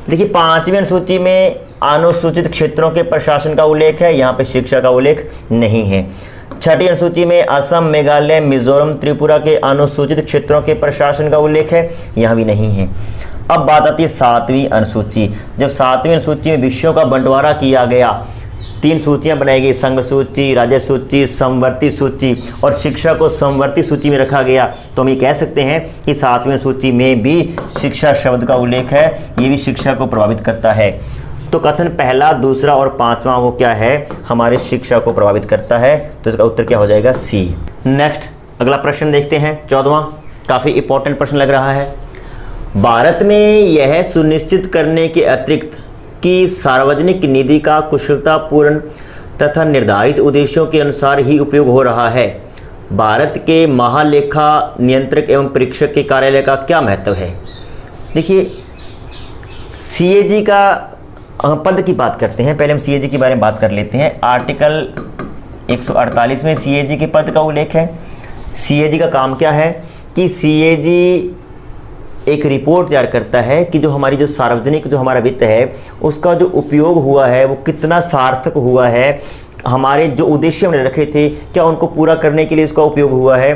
देखिए, 5वीं अनुसूची में अनुसूचित क्षेत्रों के प्रशासन का उल्लेख है, यहाँ पे शिक्षा का उल्लेख नहीं है। 6ठी अनुसूची में असम, मेघालय, मिजोरम, त्रिपुरा के अनुसूचित क्षेत्रों के प्रशासन का उल्लेख है, यहाँ भी नहीं है। अब बात आती है 7वीं अनुसूची। जब 7वीं अनुसूची में विषयों का बंटवारा किया गया, 3 सूचियां बनाई गई, संघ सूची, राज्य सूची, समवर्ती सूची, और शिक्षा को समवर्ती सूची में रखा गया। तो हम ये कह सकते हैं कि 7वीं अनुसूची में भी शिक्षा शब्द का उल्लेख है, ये भी शिक्षा को प्रभावित करता है। तो कथन पहला, दूसरा और 5वां वो क्या है, हमारे शिक्षा को प्रभावित करता है। तो इसका उत्तर क्या हो जाएगा? C। नेक्स्ट अगला प्रश्न देखते हैं, 14वां। काफ़ी इंपॉर्टेंट प्रश्न लग रहा है। भारत में यह सुनिश्चित करने के अतिरिक्त कि सार्वजनिक निधि का कुशलतापूर्ण तथा निर्धारित उद्देश्यों के अनुसार ही उपयोग हो रहा है, भारत के महालेखा नियंत्रक एवं परीक्षक के कार्यालय का क्या महत्व है? देखिए, CAG का पद की बात करते हैं। पहले हम CAG के बारे में बात कर लेते हैं। आर्टिकल 148 में CAG के पद का उल्लेख है। CAG का काम क्या है कि CAG एक रिपोर्ट तैयार करता है कि जो हमारी जो सार्वजनिक जो हमारा वित्त है, उसका जो उपयोग हुआ है वो कितना सार्थक हुआ है, हमारे जो उद्देश्य हमने रखे थे क्या उनको पूरा करने के लिए उसका उपयोग हुआ है,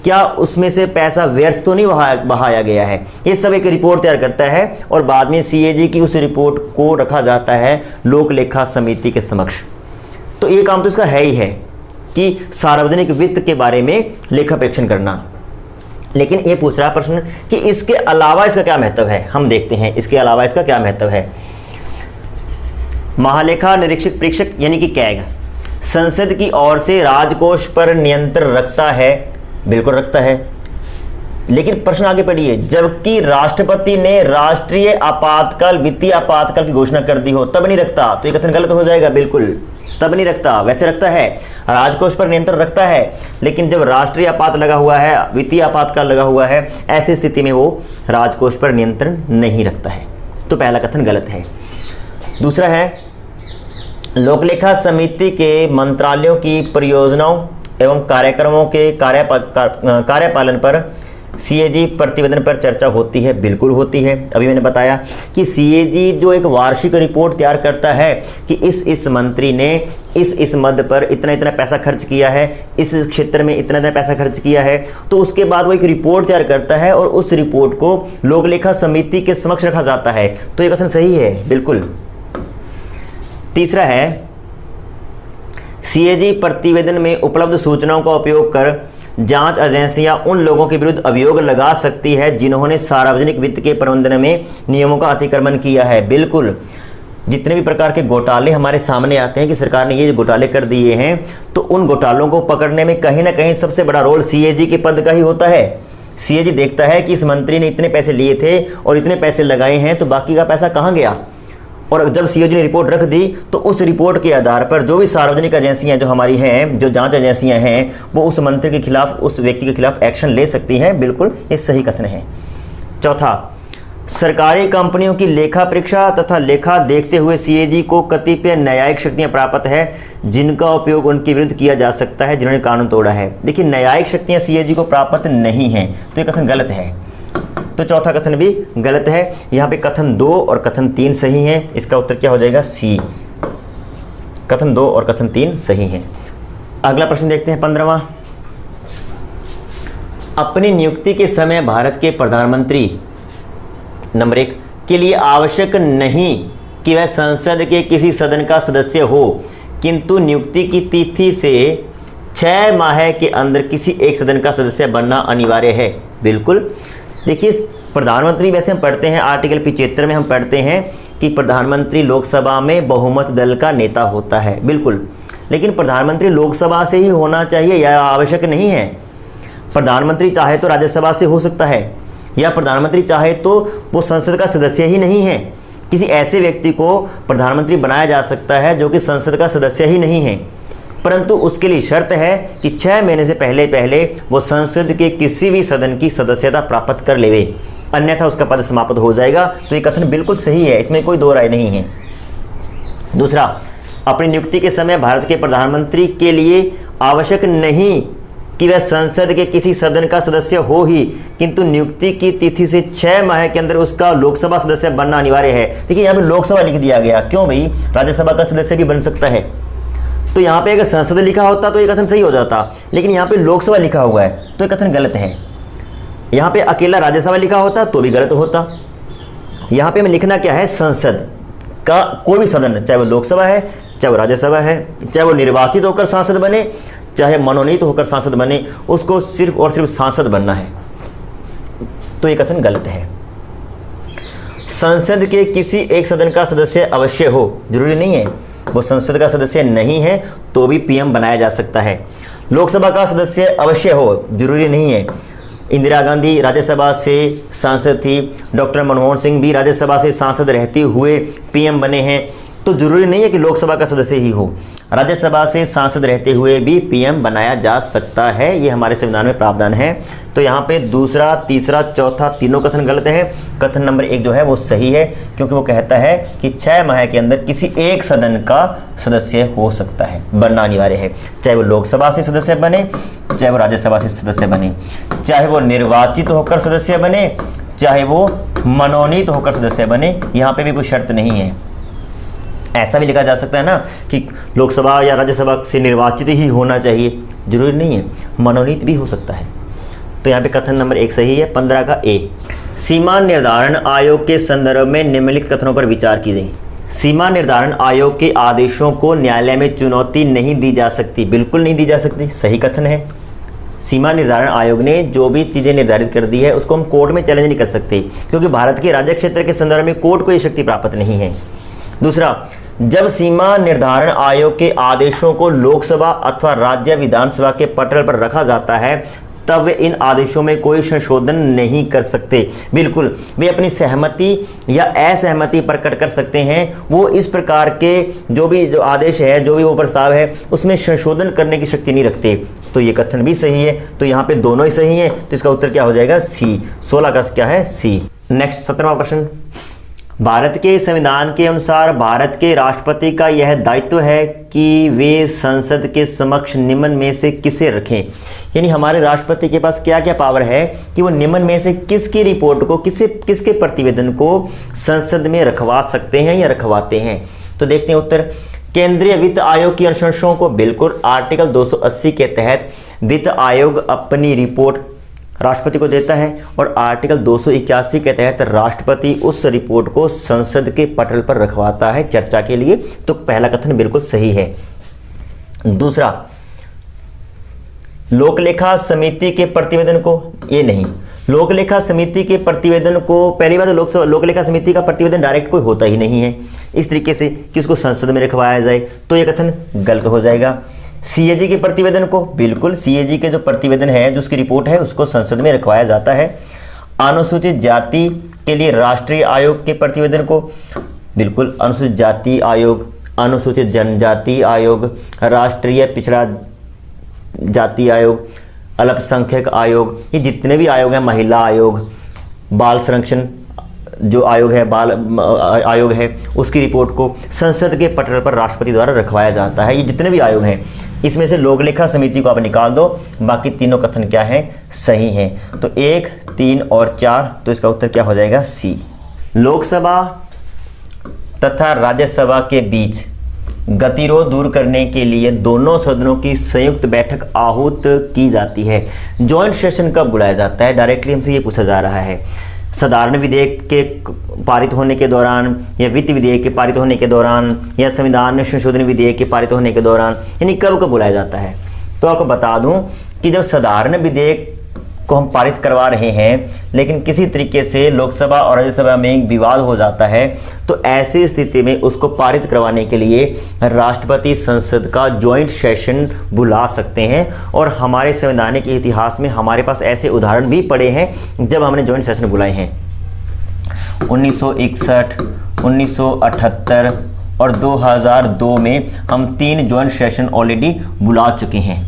क्या उसमें से पैसा व्यर्थ तो नहीं बहाया गया है। ये सब एक रिपोर्ट तैयार करता है और बाद में CAG की उस रिपोर्ट को रखा जाता है लोक लेखा समिति के समक्ष। तो ये काम तो इसका है ही है कि सार्वजनिक वित्त के बारे में लेखा परीक्षण करना। लेकिन ये पूछ रहा प्रश्न कि इसके अलावा इसका क्या महत्व है। हम देखते हैं इसके अलावा इसका क्या महत्व है। महालेखा निरीक्षक परीक्षक यानी कि कैग संसद की ओर से राजकोष पर नियंत्रण रखता है, बिल्कुल रखता है। लेकिन प्रश्न आगे पढ़िए, जबकि राष्ट्रपति ने राष्ट्रीय आपातकाल, वित्तीय आपातकाल की घोषणा कर दी हो तब नहीं रखता, तो ये कथन गलत हो जाएगा। बिल्कुल तब नहीं रखता, वैसे रखता है, राजकोष पर नियंत्रण रखता है, लेकिन जब राष्ट्रीय आपात लगा हुआ है, वित्तीय आपातकाल लगा हुआ है, ऐसी स्थिति में वो राजकोष पर नियंत्रण नहीं रखता है। तो पहला कथन गलत है। दूसरा है, लोकलेखा समिति के मंत्रालयों की परियोजनाओं एवं कार्यक्रमों के कार्यपालन पर CAG प्रतिवेदन पर चर्चा होती है, बिल्कुल होती है। अभी मैंने बताया कि CAG जो एक वार्षिक रिपोर्ट तैयार करता है कि इस मंत्री ने इस मद पर इतना इतना पैसा खर्च किया है, इस क्षेत्र में इतना इतना पैसा खर्च किया है, तो उसके बाद वो एक रिपोर्ट तैयार करता है और उस रिपोर्ट को लोकलेखा समिति के समक्ष रखा जाता है। तो ये कथन सही है, बिल्कुल। तीसरा है, CAG प्रतिवेदन में उपलब्ध सूचनाओं का उपयोग कर जांच एजेंसियां उन लोगों के विरुद्ध अभियोग लगा सकती है जिन्होंने सार्वजनिक वित्त के प्रबंधन में नियमों का अतिक्रमण किया है। बिल्कुल, जितने भी प्रकार के घोटाले हमारे सामने आते हैं कि सरकार ने ये घोटाले कर दिए हैं, तो उन घोटालों को पकड़ने में कहीं ना कहीं सबसे बड़ा रोल CAG के पद का ही होता है। CAG देखता है कि इस मंत्री ने इतने पैसे लिए थे और इतने पैसे लगाए हैं, तो बाकी का पैसा कहाँ गया। और जब CAG ने रिपोर्ट रख दी तो उस रिपोर्ट के आधार पर जो भी सार्वजनिक एजेंसियां जो हमारी हैं, जो जांच एजेंसियां हैं, वो उस मंत्री के खिलाफ, उस व्यक्ति के खिलाफ एक्शन ले सकती हैं। बिल्कुल ये सही कथन है। चौथा, सरकारी कंपनियों की लेखा परीक्षा तथा लेखा देखते हुए CAG को कतिपय न्यायिक शक्तियां प्राप्त है जिनका उपयोग उनके विरुद्ध किया जा सकता है जिन्होंने कानून तोड़ा है। देखिए, न्यायिक शक्तियां CAG को प्राप्त नहीं है, तो ये कथन गलत है। तो चौथा कथन भी गलत है। यहाँ पे कथन 2 और कथन 3 सही है। इसका उत्तर क्या हो जाएगा? C। कथन 2 और कथन 3 सही है। अगला प्रश्न देखते हैं, 15वां। अपनी नियुक्ति के समय भारत के प्रधानमंत्री नंबर 1 के लिए आवश्यक नहीं कि वह संसद के किसी सदन का सदस्य हो, किंतु नियुक्ति की तिथि से 6 माह के अंदर किसी एक सदन का सदस्य बनना अनिवार्य है। बिल्कुल, देखिए प्रधानमंत्री वैसे हम पढ़ते हैं आर्टिकल 75 में हम पढ़ते हैं कि प्रधानमंत्री लोकसभा में बहुमत दल का नेता होता है। बिल्कुल, लेकिन प्रधानमंत्री लोकसभा से ही होना चाहिए यह आवश्यक नहीं है। प्रधानमंत्री चाहे तो राज्यसभा से हो सकता है, या प्रधानमंत्री चाहे तो वो संसद का सदस्य ही नहीं है। किसी ऐसे व्यक्ति को प्रधानमंत्री बनाया जा सकता है जो कि संसद का सदस्य ही नहीं है, परंतु उसके लिए शर्त है कि 6 महीने से पहले वो संसद के किसी भी सदन की सदस्यता प्राप्त कर लेवे, अन्यथा उसका पद समाप्त हो जाएगा। तो ये कथन बिल्कुल सही है, इसमें कोई दो राय नहीं है। दूसरा, अपनी नियुक्ति के समय भारत के प्रधानमंत्री के लिए आवश्यक नहीं कि वह संसद के किसी सदन का सदस्य हो ही, किंतु नियुक्ति की तिथि से 6 माह के अंदर उसका लोकसभा सदस्य बनना अनिवार्य है। देखिए यहाँ पे लोकसभा लिख दिया गया, क्यों भाई? राज्यसभा का सदस्य भी बन सकता है। तो यहाँ पे अगर संसद लिखा होता तो ये कथन सही हो जाता, लेकिन यहाँ पे लोकसभा लिखा हुआ है तो ये कथन गलत है। यहाँ पे अकेला राज्यसभा लिखा होता तो भी गलत होता। यहाँ पे हमें लिखना क्या है? संसद का कोई भी सदन, चाहे वो लोकसभा है, चाहे वो राज्यसभा है, चाहे वो निर्वाचित होकर सांसद बने, चाहे मनोनीत होकर सांसद बने, उसको सिर्फ और सिर्फ सांसद बनना है। तो ये कथन गलत है। संसद के किसी एक सदन का सदस्य अवश्य हो, जरूरी नहीं है। वो संसद का सदस्य नहीं है तो भी पीएम बनाया जा सकता है। लोकसभा का सदस्य अवश्य हो, जरूरी नहीं है। इंदिरा गांधी राज्यसभा से सांसद थी, डॉक्टर मनमोहन सिंह भी राज्यसभा से सांसद रहते हुए पीएम बने हैं, तो जरूरी नहीं है कि लोकसभा का सदस्य ही हो। राज्यसभा से सांसद रहते हुए भी पीएम बनाया जा सकता है, ये हमारे संविधान में प्रावधान है। तो यहाँ पे दूसरा, तीसरा, चौथा तीनों कथन गलत है। कथन नंबर 1 जो है वो सही है, क्योंकि वो कहता है कि 6 माह के अंदर किसी एक सदन का सदस्य हो सकता है, बनना अनिवार्य है। चाहे वो लोकसभा से सदस्य बने, चाहे वो राज्यसभा से सदस्य बने, चाहे वो निर्वाचित होकर सदस्य बने, चाहे वो मनोनीत होकर सदस्य बने, यहाँ पे भी कोई शर्त नहीं है। ऐसा भी लिखा जा सकता है ना कि लोकसभा या राज्यसभा से निर्वाचित ही होना चाहिए, जरूरी नहीं है, मनोनीत भी हो सकता है। तो यहाँ पे कथन नंबर 1 सही है। 15 का ए, सीमा निर्धारण आयोग के संदर्भ में निम्नलिखित कथनों पर विचार कीजिए। सीमा निर्धारण आयोग के आदेशों को न्यायालय में चुनौती नहीं दी जा सकती, बिल्कुल नहीं दी जा सकती, सही कथन है। सीमा निर्धारण आयोग ने जो भी चीज़ें निर्धारित कर दी है उसको हम कोर्ट में चैलेंज नहीं कर सकते, क्योंकि भारत के राज्य क्षेत्र के संदर्भ में कोर्ट को ये शक्ति प्राप्त नहीं है। दूसरा, जब सीमा निर्धारण आयोग के आदेशों को लोकसभा अथवा राज्य विधानसभा के पटल पर रखा जाता है तब वे इन आदेशों में कोई संशोधन नहीं कर सकते। बिल्कुल, वे अपनी सहमति या असहमति प्रकट कर सकते हैं। वो इस प्रकार के जो आदेश है, जो भी वो प्रस्ताव है, उसमें संशोधन करने की शक्ति नहीं रखते। तो ये कथन भी सही है। तो यहाँ पे दोनों ही सही हैं, तो इसका उत्तर क्या हो जाएगा? सी। 16 का क्या है? सी। नेक्स्ट 17वां प्रश्न, भारत के संविधान के अनुसार भारत के राष्ट्रपति का यह दायित्व है कि वे संसद के समक्ष निम्न में से किसे रखें। यानी हमारे राष्ट्रपति के पास क्या क्या पावर है कि वो निम्न में से किसकी रिपोर्ट को, किसके प्रतिवेदन को संसद में रखवा सकते हैं या रखवाते हैं। तो देखते हैं उत्तर। केंद्रीय वित्त आयोग की अनुशंसाओं को, बिल्कुल, आर्टिकल 280 के तहत वित्त आयोग अपनी रिपोर्ट राष्ट्रपति को देता है, और आर्टिकल 281 के तहत राष्ट्रपति उस रिपोर्ट को संसद के पटल पर रखवाता है चर्चा के लिए। तो पहला कथन बिल्कुल सही है। दूसरा, लोकलेखा समिति के प्रतिवेदन को, ये नहीं, लोकलेखा समिति के प्रतिवेदन को, पहली बात लोकसभा लोकलेखा समिति का प्रतिवेदन डायरेक्ट कोई होता ही नहीं है इस तरीके से कि उसको संसद में रखवाया जाए, तो ये कथन गलत हो जाएगा। सीएजी के प्रतिवेदन को, बिल्कुल, सीएजी के जो प्रतिवेदन है, जो उसकी रिपोर्ट है, उसको संसद में रखवाया जाता है। अनुसूचित जाति के लिए राष्ट्रीय आयोग के प्रतिवेदन को, बिल्कुल, अनुसूचित जाति आयोग, अनुसूचित जनजाति आयोग, राष्ट्रीय पिछड़ा जाति आयोग, अल्पसंख्यक आयोग, ये जितने भी आयोग हैं, महिला आयोग, बाल संरक्षण जो आयोग है, बाल आयोग है, उसकी रिपोर्ट को संसद के पटल पर राष्ट्रपति द्वारा रखवाया जाता है। ये जितने भी आयोग हैं, इसमें से लोकलेखा समिति को आप निकाल दो, बाकी तीनों कथन क्या है? सही हैं। तो 1, 3 और 4, तो इसका उत्तर क्या हो जाएगा? सी। लोकसभा तथा राज्यसभा के बीच गतिरोध दूर करने के लिए दोनों सदनों की संयुक्त बैठक आहूत की जाती है? जॉइंट सेशन कब बुलाया जाता है? डायरेक्टली हमसे ये पूछा जा रहा है। साधारण विधेयक के पारित होने के दौरान, या वित्त विधेयक के पारित होने के दौरान, या संविधान संशोधन विधेयक के पारित होने के दौरान, यानी कब कब बुलाया जाता है? तो आपको बता दूं कि जब साधारण विधेयक को हम पारित करवा रहे हैं लेकिन किसी तरीके से लोकसभा और राज्यसभा में एक विवाद हो जाता है, तो ऐसी स्थिति में उसको पारित करवाने के लिए राष्ट्रपति संसद का जॉइंट सेशन बुला सकते हैं। और हमारे संवैधानिक इतिहास में हमारे पास ऐसे उदाहरण भी पड़े हैं जब हमने जॉइंट सेशन बुलाए हैं। 1961, 1978 और 2002 में हम 3 जॉइंट सेशन ऑलरेडी बुला चुके हैं।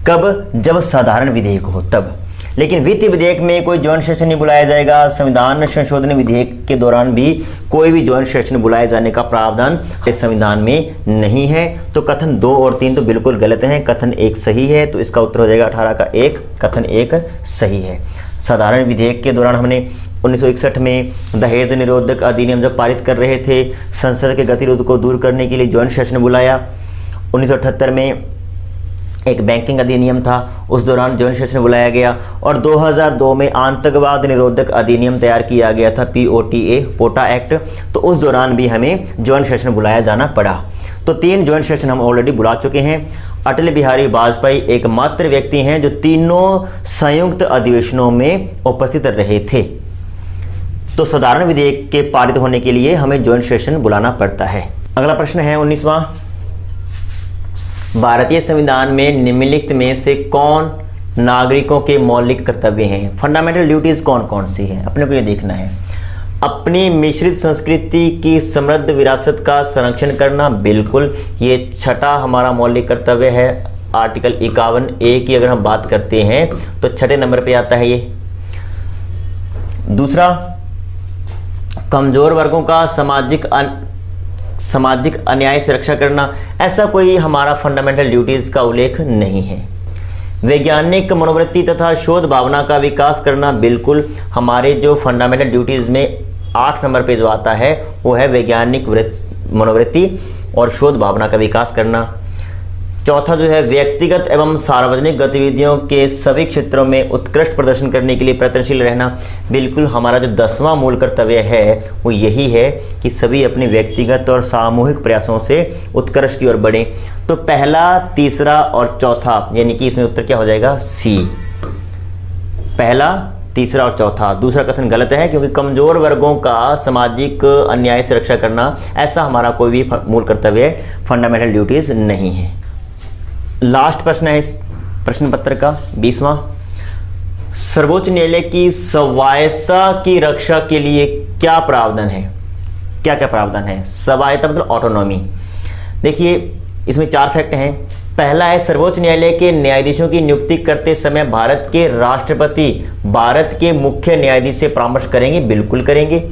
कब? जब साधारण विधेयक हो तब। लेकिन वित्त विधेयक में कोई जॉइंट सेशन नहीं बुलाया जाएगा। संविधान संशोधन विधेयक के दौरान भी कोई भी जॉइंट सेशन बुलाए जाने का प्रावधान इस संविधान में नहीं है। तो कथन 2 और 3 तो बिल्कुल गलत हैं। कथन 1 सही है, तो इसका उत्तर हो जाएगा 18 का 1। कथन 1 सही है। साधारण विधेयक के दौरान हमने 1961 में दहेज निरोधक अधिनियम जब पारित कर रहे थे, संसद के गतिरोध को दूर करने के लिए जॉइंट सेशन बुलाया। 1978 में एक बैंकिंग अधिनियम था, उस दौरान जॉइंट सेशन बुलाया गया। और 2002 में आतंकवाद निरोधक अधिनियम तैयार किया गया था, POTA, पोटा एक्ट, तो उस दौरान भी हमें जॉइंट सेशन बुलाया जाना पड़ा। तो 3 जॉइंट सेशन हम ऑलरेडी बुला चुके हैं। अटल बिहारी वाजपेयी एकमात्र व्यक्ति हैं जो तीनों संयुक्त अधिवेशनों में उपस्थित रहे थे। तो साधारण विधेयक के पारित होने के लिए हमें जॉइंट सेशन बुलाना पड़ता है। अगला प्रश्न है 19वां। भारतीय संविधान में निम्नलिखित में से कौन नागरिकों के मौलिक कर्तव्य हैं? फंडामेंटल ड्यूटीज कौन कौन सी हैं? अपने को ये देखना है। अपनी मिश्रित संस्कृति की समृद्ध विरासत का संरक्षण करना, बिल्कुल, ये 6ठा हमारा मौलिक कर्तव्य है। आर्टिकल 51A की अगर हम बात करते हैं तो 6ठे नंबर पे आता है ये। दूसरा, कमजोर वर्गों का सामाजिक अन्याय से रक्षा करना, ऐसा कोई हमारा फंडामेंटल ड्यूटीज का उल्लेख नहीं है। वैज्ञानिक मनोवृत्ति तथा शोध भावना का विकास करना, बिल्कुल, हमारे जो फंडामेंटल ड्यूटीज में 8 नंबर पे जो आता है वो है वैज्ञानिक मनोवृत्ति और शोध भावना का विकास करना। चौथा जो है, व्यक्तिगत एवं सार्वजनिक गतिविधियों के सभी क्षेत्रों में उत्कृष्ट प्रदर्शन करने के लिए प्रयत्नशील रहना, बिल्कुल, हमारा जो 10वां मूल कर्तव्य है वो यही है कि सभी अपने व्यक्तिगत और सामूहिक प्रयासों से उत्कर्ष की ओर बढ़ें। तो पहला, तीसरा और चौथा, यानी कि इसमें उत्तर क्या हो जाएगा? C। पहला, तीसरा और चौथा। दूसरा कथन गलत है क्योंकि कमजोर वर्गों का सामाजिक अन्याय से रक्षा करना, ऐसा हमारा कोई भी मूल कर्तव्य, फंडामेंटल ड्यूटीज नहीं है। लास्ट प्रश्न है इस प्रश्न पत्र का 20वां। सर्वोच्च न्यायालय की स्वायत्तता की रक्षा के लिए क्या प्रावधान है? क्या क्या प्रावधान है? स्वायत्तता मतलब ऑटोनॉमी। देखिए, इसमें 4 फैक्ट हैं। पहला है, सर्वोच्च न्यायालय के न्यायाधीशों की नियुक्ति करते समय भारत के राष्ट्रपति भारत के मुख्य न्यायाधीश से परामर्श करेंगे, बिल्कुल करेंगे।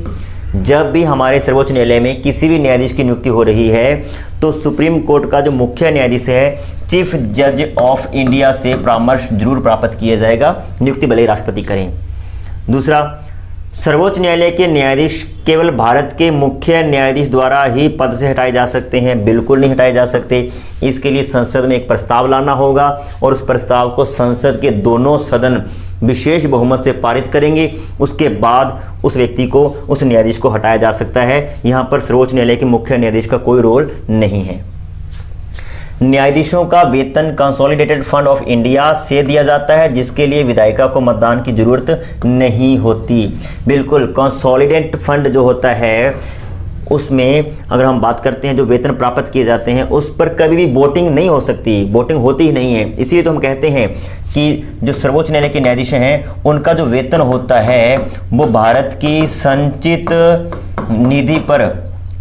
जब भी हमारे सर्वोच्च न्यायालय में किसी भी न्यायाधीश की नियुक्ति हो रही है तो सुप्रीम कोर्ट का जो मुख्य न्यायाधीश है, चीफ जज ऑफ इंडिया से परामर्श जरूर प्राप्त किया जाएगा, नियुक्ति भले ही राष्ट्रपति करें। दूसरा, सर्वोच्च न्यायालय के न्यायाधीश केवल भारत के मुख्य न्यायाधीश द्वारा ही पद से हटाए जा सकते हैं, बिल्कुल नहीं हटाए जा सकते। इसके लिए संसद में एक प्रस्ताव लाना होगा और उस प्रस्ताव को संसद के दोनों सदन विशेष बहुमत से पारित करेंगे। उसके बाद उस व्यक्ति को, उस न्यायाधीश को हटाया जा सकता है। यहाँ पर सर्वोच्च न्यायालय के मुख्य न्यायाधीश का कोई रोल नहीं है। न्यायाधीशों का वेतन कंसोलिडेटेड फंड ऑफ इंडिया से दिया जाता है, जिसके लिए विधायिका को मतदान की जरूरत नहीं होती। बिल्कुल, कंसोलिडेटेड फंड जो होता है उसमें अगर हम बात करते हैं जो वेतन प्राप्त किए जाते हैं उस पर कभी भी वोटिंग नहीं हो सकती, वोटिंग होती ही नहीं है। इसीलिए तो हम कहते हैं कि जो सर्वोच्च न्यायालय के न्यायाधीश हैं उनका जो वेतन होता है वो भारत की संचित निधि पर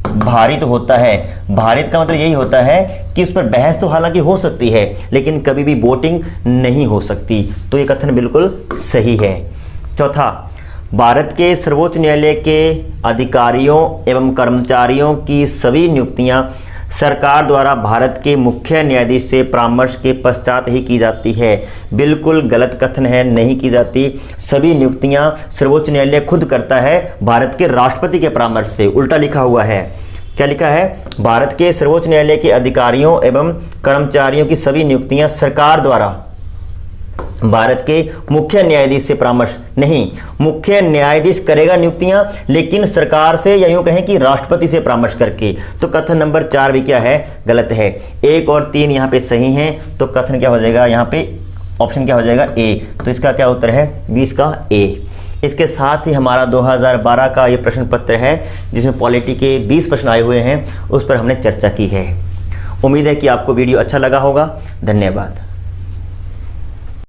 भारित होता है। भारित का मतलब यही होता है कि उस पर बहस तो हालांकि हो सकती है लेकिन कभी भी वोटिंग नहीं हो सकती। तो ये कथन बिल्कुल सही है। चौथा, भारत के सर्वोच्च न्यायालय के अधिकारियों एवं कर्मचारियों की सभी नियुक्तियां सरकार द्वारा भारत के मुख्य न्यायाधीश से परामर्श के पश्चात ही की जाती है। बिल्कुल गलत कथन है, नहीं की जाती। सभी नियुक्तियां सर्वोच्च न्यायालय खुद करता है भारत के राष्ट्रपति के परामर्श से, उल्टा लिखा हुआ है। क्या लिखा है? भारत के सर्वोच्च न्यायालय के अधिकारियों एवं कर्मचारियों की सभी नियुक्तियां सरकार द्वारा भारत के मुख्य न्यायाधीश से परामर्श नहीं, मुख्य न्यायाधीश करेगा नियुक्तियां, लेकिन सरकार से या यूं कहें कि राष्ट्रपति से परामर्श करके। तो कथन नंबर 4 भी क्या है? गलत है। 1 और 3 यहाँ पे सही हैं, तो कथन क्या हो जाएगा? यहाँ पे ऑप्शन क्या हो जाएगा? ए। तो इसका क्या उत्तर है? 20 का ए। इसके साथ ही हमारा 2012 का ये प्रश्न पत्र है जिसमें पॉलिटी के 20 प्रश्न आए हुए हैं, उस पर हमने चर्चा की है। उम्मीद है कि आपको वीडियो अच्छा लगा होगा। धन्यवाद।